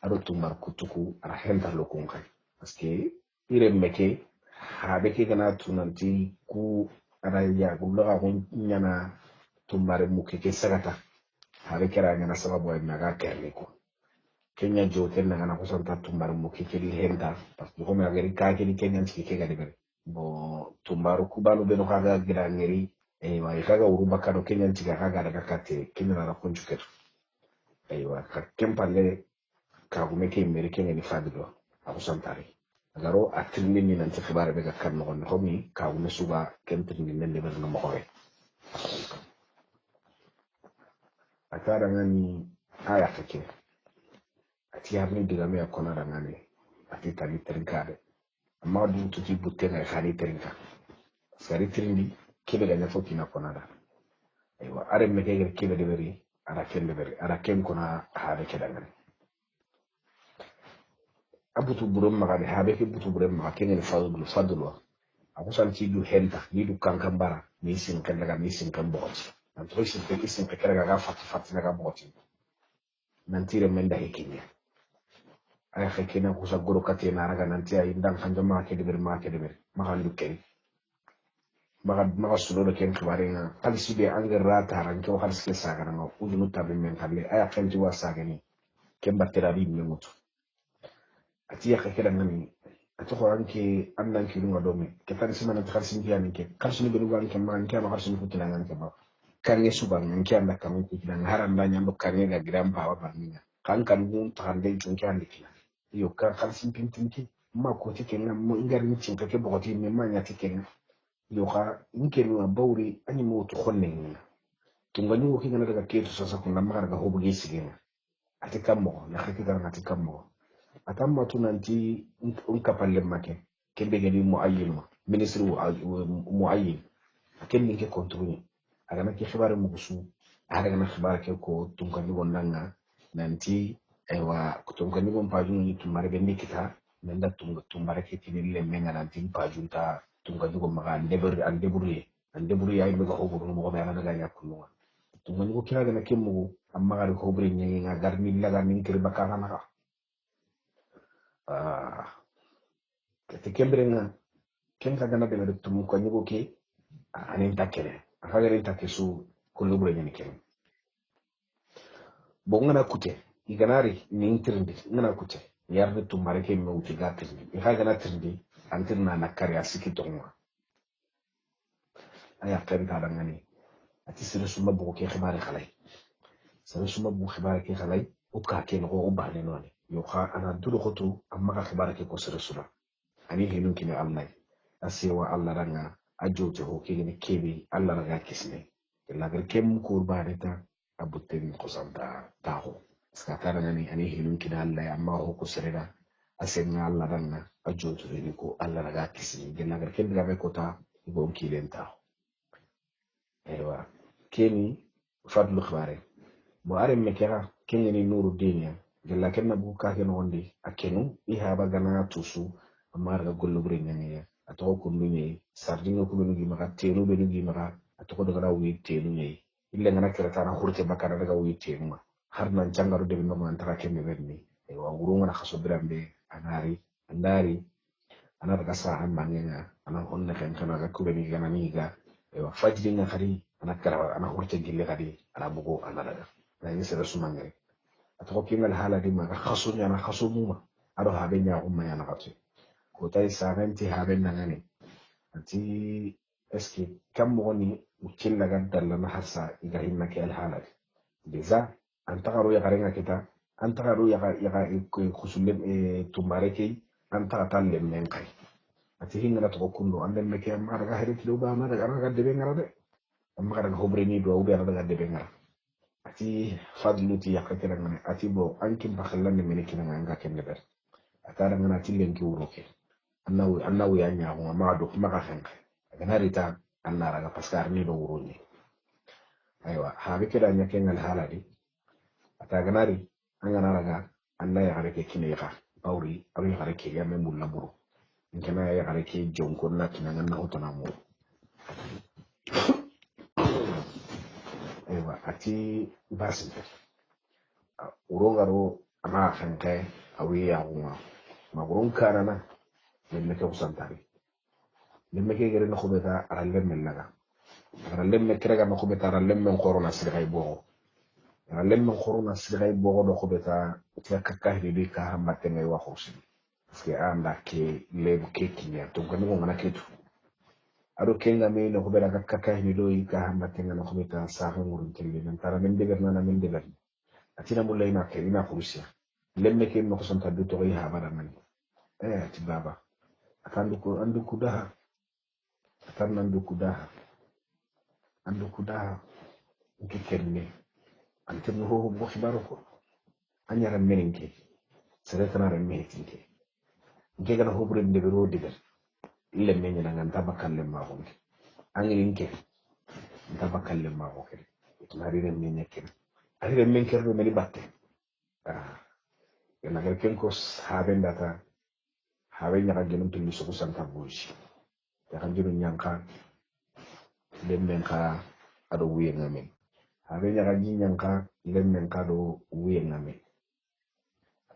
aro tumbar kutuku ara henta lokunkai parce que ire meke habe ke gana tunanti ku ara ya gulo ga nyana tumbar mukeke sagata habe kera ngana sababu ay naga kerne ko kenya joten na ngana ko santa tumbar mukeke li henta parce que ko me agari ka ke ni kenya tike ga de bo tumbaru kubanu beno kaga gira ngeri wa kaga uruba kado kenya tike kaga daga kate kenya na kunjuketo aywa ka kempalle ka gumeke meri kenya ni fadilo ako santari agaro atrindi ni nanti khibare be ga kan no ko mi ka gume suba kentri ni nende be no mo akara ngani aya kake ati habni diga me akona ngani ati tali trinkade amma du tuti butte na khali trinka sari trindi kebe ga nyafo kina konada aywa are me kege kebe de beri ara kende beri ara ken kona habe ke dangane abutu burum maga de habe ke butu burum maga ken fadlu aku santi du henta ni du kankan bara ni sin kan daga ni sin kan boti nan to sin pe kera ga fat daga boti nan tire men da hekinya ay khekena ku sa goro kate na raga nan ti ay ndam kan jama ke de beri ma du ken maga sulo ken khibare nga tal sibe angar rata ran ko har ske saga nga udunu tabe men kalle aya kan ti wasa gani ken battera bi mi mutu ati ya kake ngani atoko anke andan ki lunga domi ke tan simana kharsin biyan ke kharsin be lunga ke man ke ma kharsin ko tilangan ke ba kange suban nke anda kamu ko tilan haram da nyando kange ga gram ba wa baninya kan gun tande tun ke andi kila yo kan kharsin pintinki ma ko tike ngam mo ngari cin ke bogoti me ma nya tike yo ka nke no bawri ani mo to khonne tunga nyugo ki ngana daga ketu sasa kuna mara ga hobu gisigena ati kammo na khaki ga ati kammo atamma tunanti unkapalle make kembe gani muayyin ministre muayyin akenni ke kontroni aga na ke khibare mugusu aga na khibare ke ko tunga nyugo nanga nanti ewa tunga nyugo paju ni tumare be nikita nenda tunga tumbare ke tinille menga nanti paju ta tunga nyugo maga andeburi ay be ga hobu no mo be ana daga yakunu tunga nyugo kira ga na kemmu amma ga ko bre nyi nga garmi laga min kir bakana na kete kembrenga kenka gana de tum ko nyugo ke anin takere afagere takesu kullu bre nyi ken bo ngana kute iganari ni intirndi ngana kute yarde tum mare ke me wuti gatirndi e ha gana tirndi antirna nakari asiki tonga aya kenta dangani ati sire suma bu ke khibare khalay sire suma bu khibare ke khalay ukka ke no o bane noni yo kha ana dulu khotu amma ka khibare ke ko sire suma ani hinun kini allah asewa allah ranga ajote ho kene kebe allah raga kisne illa gar kem kurbane ta abutten qosanta taho skatara ngani ani hinun kini allah amma ho ko sereda asenga allah ranga ajote ni ko allah raga kisne illa gar kem gabe ko ta gon kilen taho ewa keni fadlu khare bo are mekera kenni nuru dinya gella kenna bu ka ken wondi akenu ihaba gana tusu amma daga gollo bure nyane atoko kundu ne sardinga kundu gi maka tenu be gi maka atoko daga wi tenu ne illa ngana kira tana hurte bakara daga wi tenu ma har nan jangaru de no man tara kemme benni e wa nguru ngana khaso birambe andari ana daga sa amma ngena ana honna kan kana ga kubeni gana ni ga e wa fajri nga khari ana kara ana hurte gille khari ana bugo ana daga na ni sere sumangere atoko kingal hala di ma khaso nyana khaso muma ado habe nya umma yana khati ko tay saganti haben nangani ati eski kam woni ukilla gaddalla na hasa iga hinna ke alhala biza antagaru ya garenga kita antagaru ya ko khusulle tumbare ke antara talle men kai ati hinna to kundo ande me ke amma daga heriti do ba na daga de be ngara de amma daga hobre ni do be daga de be ngara ati fadluti yakatira ngane ati bo anki bakhallan men ke nganga ken ber atara ngana tilen ki wuroke annahu ya nyaako ma do kuma ka khanka gana rita annara ga paskar ni do wuruni aywa habe keda nyake ngal haladi ata ganari angana raga anna ya hareke kine ka bawri abi hareke ya me mulla buru nkena ya hareke jonko na kinanga na hotona mu aywa ati basin urongaro ama khanka awi ya huma magurun kanana lemme ke usantari lemme ke gere no khobeta ara lemme laga ara lemme krega no khobeta ara lemme corona sirgay bogo ara lemme corona sirgay bogo no khobeta ta kakahri bi ka hamate ngay wa khosi parce que anda ke lebu ke kinya to ngani ngana ketu ado kenga me no khobeta kakahri do yi ka hamate ngana khobeta sa ngurun kelli nan tara men de berna na men de berna atina mulay na ke ina khurusiya lemme ke no khosanta do to yi ha bada man tibaba andu kudaha akan andu kudaha nke kenne antum ho bo khibaro ko anyara menenke sere kana re metinke nke gana ho bure de ro digal ille menya nan tabakalle ma ko angin nke tabakalle ma ko ke mari re menya ke ari re men kerdo meli batte yana ken ko haben data haben nyaka genum tulu so santa boji ya kan jiru nyanka lemmen ka ado wuye ngamen habe nyaka nyanka lemmen ka do wuye ngamen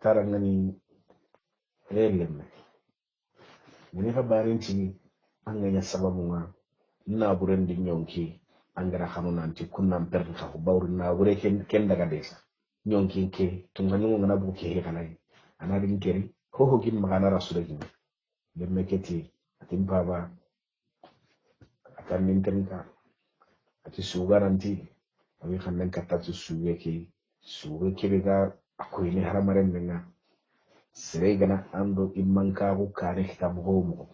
tara ngani lemme ni fa barinci an ganya sababu nga na buren di nyonki angara xanu nanti kunnan perde ta bawru na bure ken daga desa nyonki ke tunga nyonga na bu ke kanai ana din keri ho gin magana rasulullah lemme keti atin baba atan nintenka ati sugaranti abi khannen katatu suge ke ga akoy ni haramaren menga sere gana ando immanka ko kare kitam gomo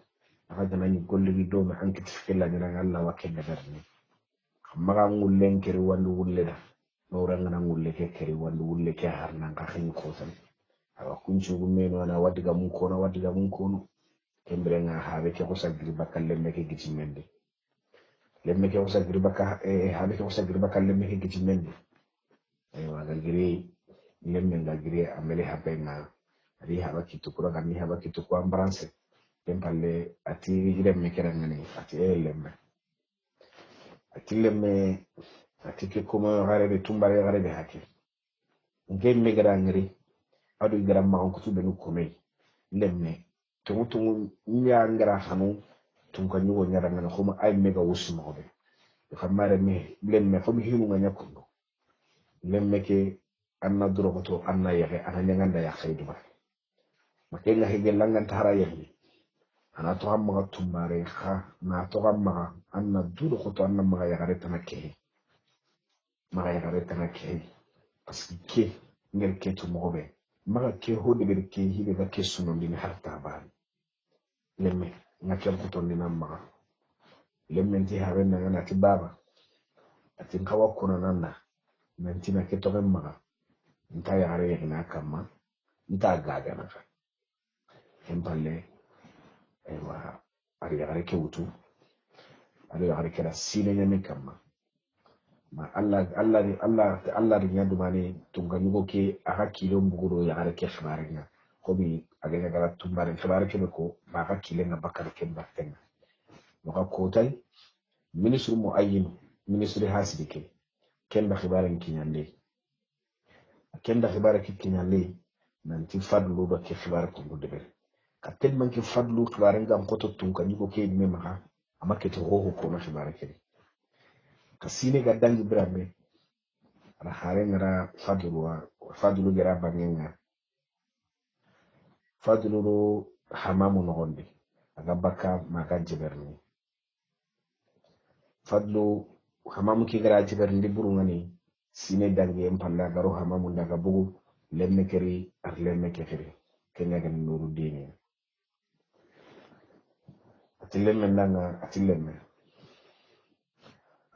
aka gana ni golli gi do ma anki tikilla gana Allah wa kenna darni maga ngullen keri wandu wulle da mawra ngana ngulle ke keri wandu wulle ke harnan ka khani ko san awa kunchu gumeno na wadiga mun kono kembere nga habe ke ko sagri bakal lemme ke giti mende lemme ke ko sagri bakka habe ke ko sagri bakal lemme ke giti mende aywa gagiri lemme gagiri amele habe nga ari haba kitu kura gami haba kitu ko ambranse tempalle ati lemme ke rangani ati lemme ati ke kuma garebe tumbare garebe hake ngemme garangri adu garam ma ko tubenu komai lemme tungu nya ngara hanu tunga nyugo nyara ngana kuma ay mega wusuma obe famare me lemme fami hinu nganya kundo lemme ke anna duro to anna yake ana nyanganda ya khaydu ba makenga hege langan tara yake ana to amma tumbare kha na to amma anna duro to anna maga ya gareta na ke parce que ngel ke to mobe maga ke hodi be ke hibe ga ke suno din harta ba lemme ngakel ko ton dinam maga lemme ti habe na ngana ti baba ati kawa kuna nanda nantina ke to maga nta ya gare na kama nta gaga na ka empalle aywa ari gare ke wutu ari gare ke da sine nyame kama ma Allah ri nyadu mane tunga nyugo ke aka kilo mbuguro ya gare ke khbarenya ko bi aganya gara tumbare khbare ke ko ba ka kile na bakar ke baktenga maka kotai ministre mo ayin ministre hasibike kenda khibaren kinyande kenda khibare ki kinyande nanti fadlu do ke khibare ko debel ka tel man ke fadlu khibare ngam ko to tunka nyugo ke me maka amake to ho ko na khibare ke kasine ga dangi brambe ana hare ngara fadlu gara bangenga fadlu ro hamamu no gonde aga baka maka jiberni fadlu hamamu ki gara jiberni buru ngani sine dangi empalla garo hamamu daga bugu lemme keri ak lemme kefiri kenya gan nuru dini atilemme ndanga atilemme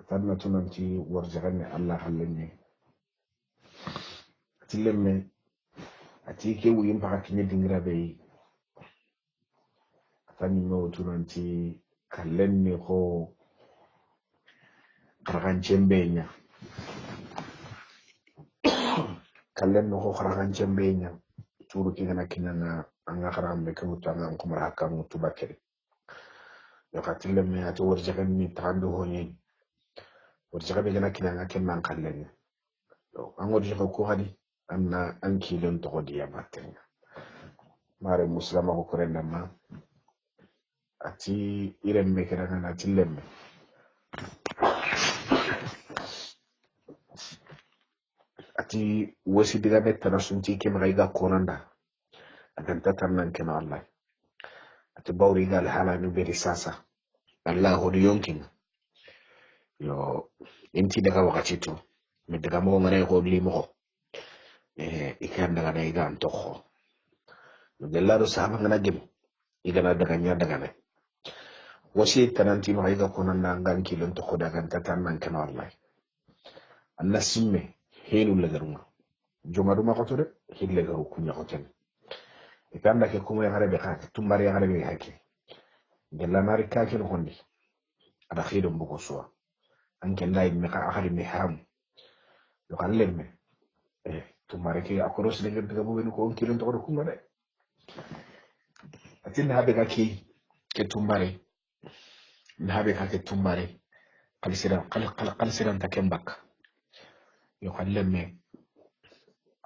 atanna tunanti warjagane Allah hallenye atilemme ati ke wuyin paka kinye dingira be atani no tunanti kallenni ko karagan chembenya kallenno ko karagan chembenya turu kigana kinana anga karambe ke mutanga kumara kan mutubakere yo katilemme ati warjagane tando honye warjagabe gana kinanga kennan kallenni yo angodi ko hadi anna ankilon to godi ya batenga mare muslima ko korenda ma ati iremme keranga na tilemme ati wasi diga betta sunti ke maiga konanda akan tatannan kena Allah ati bawri gal hala no beri sasa Allah ho yonkin yo inti daga wakati to mi daga mo ngare ko limo ikan daga na iga antoko ngellaro sahaba ngana gem igana daga nya daga ne wasi tananti no iga konanda ngan kilon to daga tatannan kena Allah annasimme helu lagaruma jomaduma ko to de hille garu kunya ko ten ikanda ke kuma ya harabe ka tumbare ya harabe hake gella nari ka ke hondi ada khidum buko so an ken lay me ka akhari me haram yo kallemme tumbare ke akoros de daga bo ben ko kilon to ko kuma de atin habe ka ke tumbare habe ka ke tumbare qalsiran ta kembak yo kallemme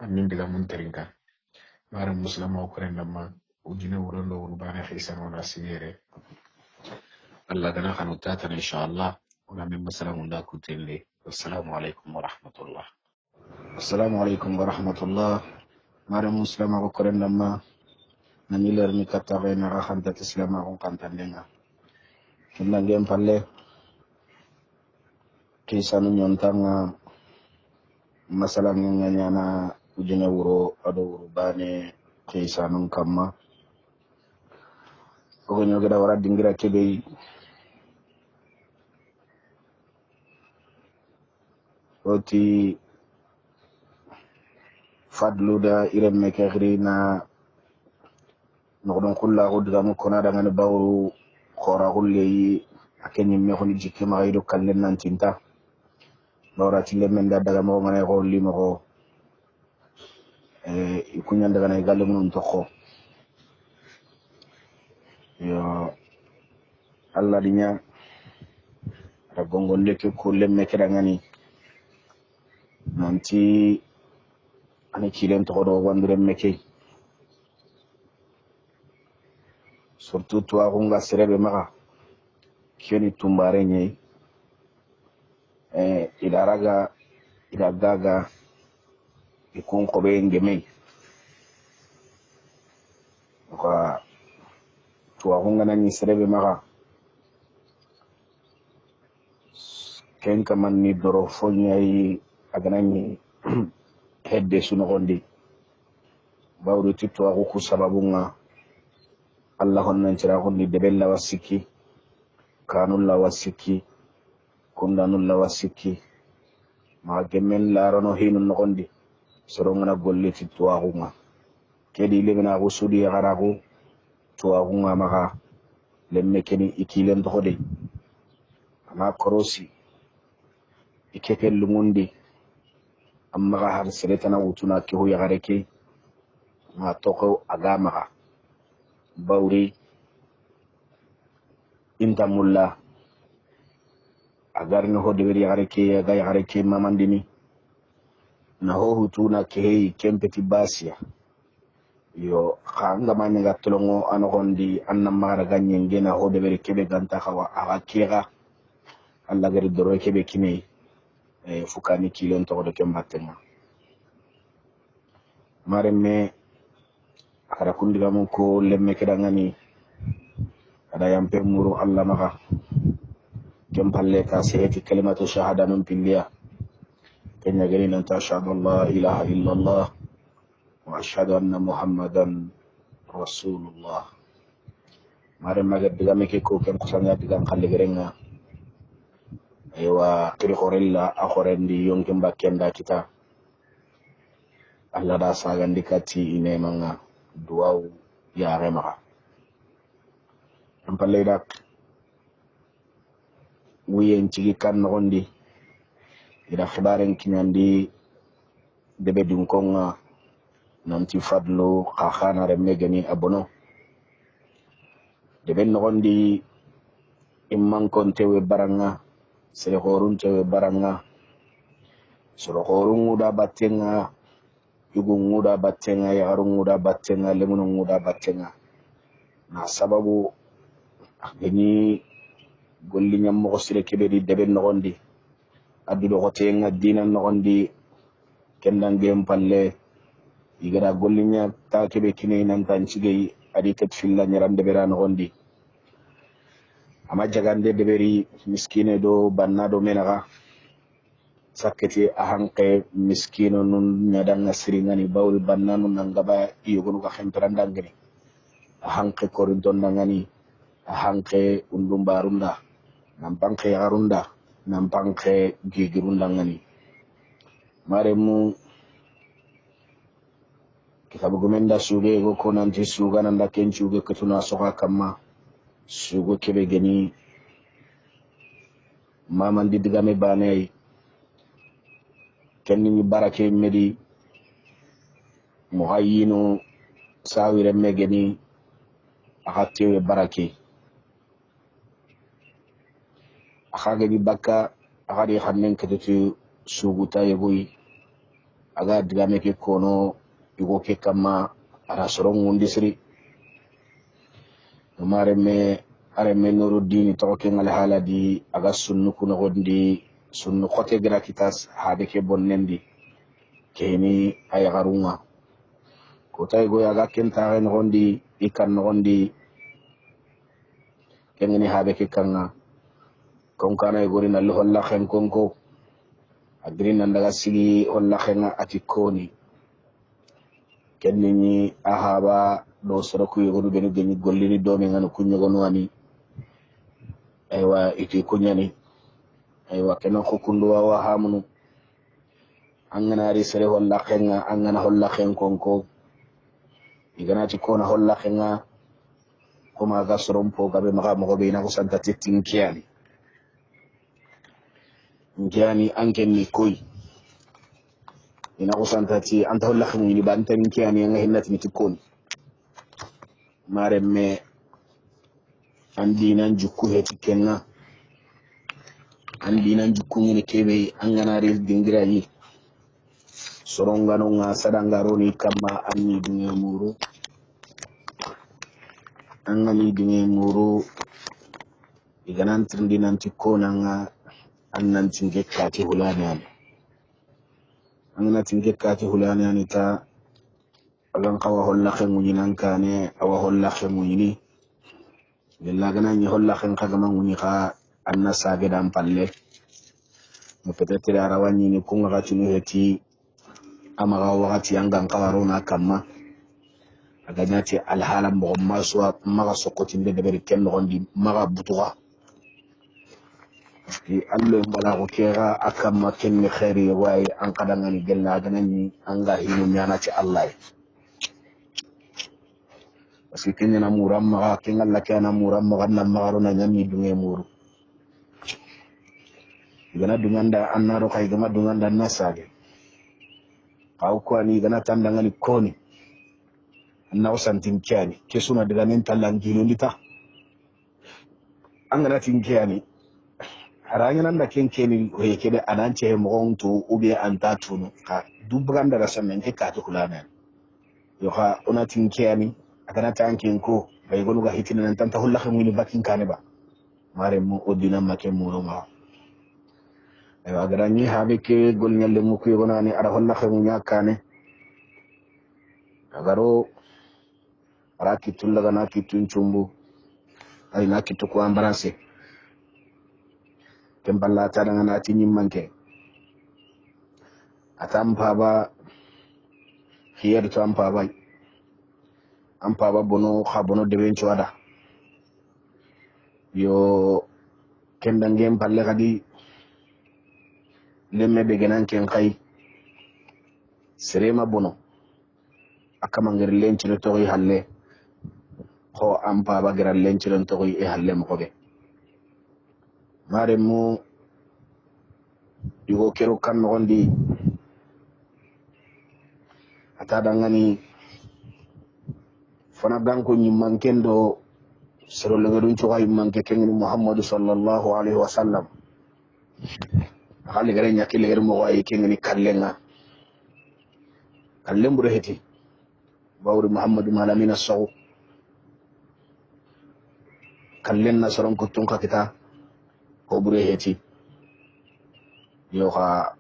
amin diga mun terinka mara muslima ko rendama ujine wurondo wurbane khisan wala sigere Allah gana kanu tatan inshallah wana min masalamu da kutelle assalamu alaikum wa rahmatullah assalamu alaikum wa rahmatullah mara muslima ko rendama nani lerni kattaxe naxa xanta islamaxun xantandenga kennangem palle kisanu ñontanga masalangenga ñana ujune wuro ado wuro bane kisanun kamma ogoñogeda wara dingira keɓey oti fadluda iremme ke xiri na noxodon xullaxu digamu konadangani bawru xora xulleyi a ke ñimme xuni jikke maxa yido kallen nantinta bawra tille men da daga moxo ngana xo limoxo i kuñandagana i galle munun toxo yo allah diña ata gongonde ke ko lemme kedangani nanti ani kilen toxoɗo wandiremme ke surtout tuwaxunga serebe maxa keni tumbare ñeyi ida raga ida gaga i kun xoɓe ngemey oxa tuwaxunga nañi serebe maxa ken kaman ni doro foñayi aganañi hedde sunoxondi bawdu ti tuwaxu ku sababunga allah honnanciraxundi deben lawa sikki kanun lawa sikki kundanun lawa sikki maxa gemmen larono hinun noxondi sorongana golle ti tuwaxunga kedi leminaxu sudi yaxaraxu tuwaxunga maxa lemme keni i kilen toxode ana korosi i keke lungundi an maxa har seretana wutuna kehu yaxare ke ma toxo aga maxa bawri inta mulla agarni ho deber yaxare ke aga yaxare ke mamandini na ho hutuna keheyi kempeti basiya yo xa ngamañanga tolongo a noxondi an na maxara ga ñengena ho deber keɓe ganta xawa axa kexa allah gari doro keɓe kineyi fukani kilen toxodo ke mbattenga maremme akada kundigamu ko lemme kedangani ada yampe muru allah maxa ken palle ka seheti kalimatu shahada num pilliya keñageni nanta ashhadu an la ilaha illa allah wa ashhadu anna muhammadan rasulullah maremme aga digame ke ko ken kusanga digan xallegerenga aywa kiri xorella a xorendi yonke mbakkenda kita allah da sagandi kati inemanga duwaw yaxe maxa an palle dak wuyen cigi kan noxondi ida xibaren kiñandi debe dunkonga nanti fadlu xa xana remme geni a bono debe noxondi immankontewe baranga sere xoruntewe baranga soro xorunguda battenga yugunguda battenga yaxarunguda battenga lemununguda battenga na sababu geni golli ñammoxo sire keɓedi debe noxondi adduɗo xotenga dina noxondi kendangem palle igara golliña ta keɓe kine nantan cigey adi ket filla ñaran deɓera noxondi ama jagande deɓeri miskine do banna do menaxa sakketi a hanke miskino nun ñadanga siringani bawri banna nun nangaba iyogonuga xemperandangene a hanke korintondangani a hanke undumbarunda nan panke yaxarunda nan panke gigirundangani maremu kitabugumenda suge go ko nanti suga nanda ken cuge ketuna soxa kamma sugo keɓe geni mamandi digame baneyi kenni barake medi moxa yino sawiremme geni axa tewe barake axa geni bakka axadi xannen ketetu suguta yegoyi aga digame ke kono igo ke kamma ara sorongundi siri maremme aremme noru dini toxo ke ngale hala di aga sunnu kunoxondi sunnu xote gira kitas hade ke bonnendi keni a yaxarunga kota yegoyi aga kentaxe noxondi ikan nogondi kengeni habe ke kanga konkana igori na holla khen konko agrin nan daga sigi holla khenga atikoni kenni ahaba do soroku yogodu benu geni gollini domi ngano kunyogono ani aywa iti kunyani aywa kenan ko kundu wa hamunu angana ri sere holla khenga angana holla khen konko iganati kona holla khenga kuma ga sorompo gabe maga mo be na ko santa tettin kiyani anken ni koy ina ko santa ti anta holla khenga ni ban tan kiyani nga hinnati ni tikon mare me andi nan jukku heti kenna andi nan jukku ni kebe angana ri dingira yi sorongano nga sadangaro ni kama anni dunye muru angani dunye muru iganan trindi nanti kona nga annan tinge kati hulani ani angana tinge kati hulani ani ta agan kawa holla khengu nan kane awa holla khengu ni billa gana ni holla khen kagama nguni ka anna sage dan palle mo peut-être arawani ni kunga ka tunu heti amaga wakati angan kawarona kamma aganyati alhala mo maswa maga sokoti de beri ken nondi maga butuwa ki allo mbala ko kera akamma ken ni khairi way an kadangani gella ganani anga hinu nyanati allah parce que kenya muram maga ken alla kana muram maga na magarona nyami dunge muru igana dunganda annaro kay gama dunganda nasage aw ko ani gana tandangani koni annaw santin kiani kesuna daga nen talangilo lita angana tin kiani aranya nan da kenkeni kede anance mo to ubi anta tunu ka dubganda da samen ke ka tukulana yo ha ona tin kiani agana tankin ko bay gonu ga hitina nan tanta hulla khamuni bakin kane ba mare mo odina make mo ma ay agara ni habe ke gol nyalle mu ko yona ni ara hulla khamunya kane agaro araki tullaga na kitun chumbu ay na kitu ko ambarase kemballa ta daga na tinyin manke atampa ba hiyar to ampa ba bono khabono de ben chwada yo kendangem palle kadi lemme be genan ken kai serema bono akama ngir lenci le toy halle ko ampa ba geral lenci le toy e halle mo be mare mo yugo kero kan ngondi ata dangani fana danko ni mankendo sero le gadun ci way manke ken muhammad sallallahu alaihi wasallam hali gare nyaki le mo way ken ni kallenga kallem bure heti bawri muhammad malamina saw kallen na soron ko tunka kita ko bure heti yo ha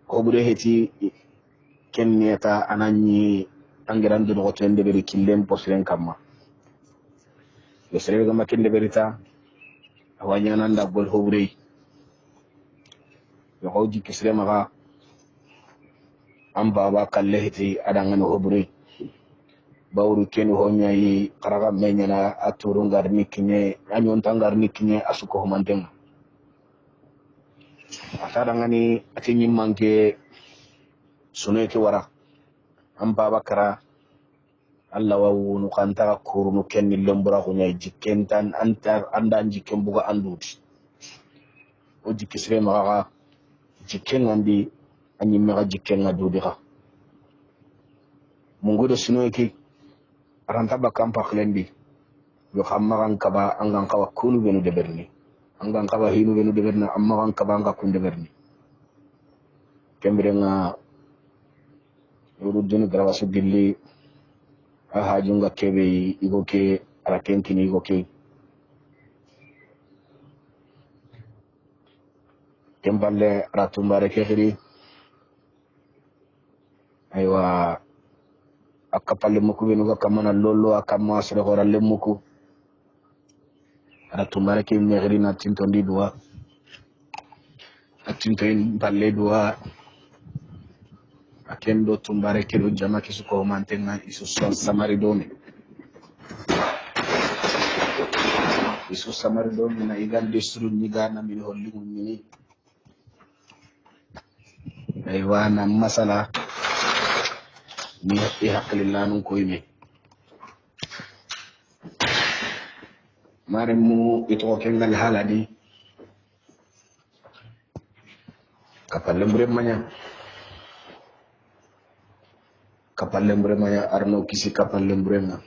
ko bure heti ken niata anani angiran do ko tende beri killem posren kamma yo sere ga makinde berita awanya nan da gol ho bure yo hoji kisre maga am baba kalle heti adangani ho bure bawru ken ho nyaayi qaraga menyana aturu ngar nikine anyon tangar nikine asuko humanten asada ngani atinyi manke suneke wara am baba kara Allah wa wunu kanta kurunu ken lombura ko nyaayi jikentan anda jiken buga anduti o jikisre maga jiken andi anyi mega jiken adudi ka mungudo suneke aranta bakam paklendi yo xamma kan kaba angan kawa kunu benu de berni angan kaba hinu benu de berni amma kan kaba anga kun de berni kembrenga yuru dunu grawasu dilli a hajunga kebe igo ke arakenkini igo ke kemballe ratumbare ke khiri aywa kapalle muku benu ga kamana lollo akama sere hora lemuku ara tumare ke megri na tinto ndi duwa atinto in balle duwa akendo tumbare ke do jama ke suko mantenga isu samari doni isu samari doni na igan destru niga na min holli munni aywa na masala ni haqqilillah nun koyme mare mu ito kengal haladi kapalle manya arno kisi kapalle mbrema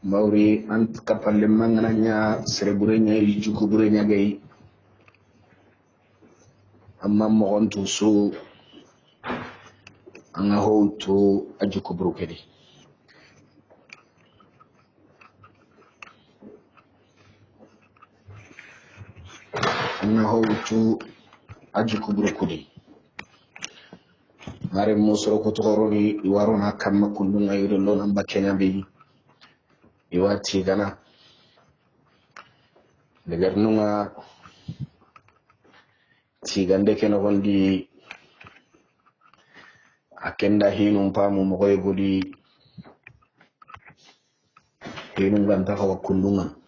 mawri ant kapalle manganya sereburenya yujuku burenya gay amma mo onto so anga hoto ajuku burukedi anga hoto ajuku burukudi mare musoro ko toroni iwarona kamma kullu ngayro lon amba kenya be iwati gana daga nunga tigande keno gondi akenda hinum pamu mo koy godi hinum ganta ko kullunga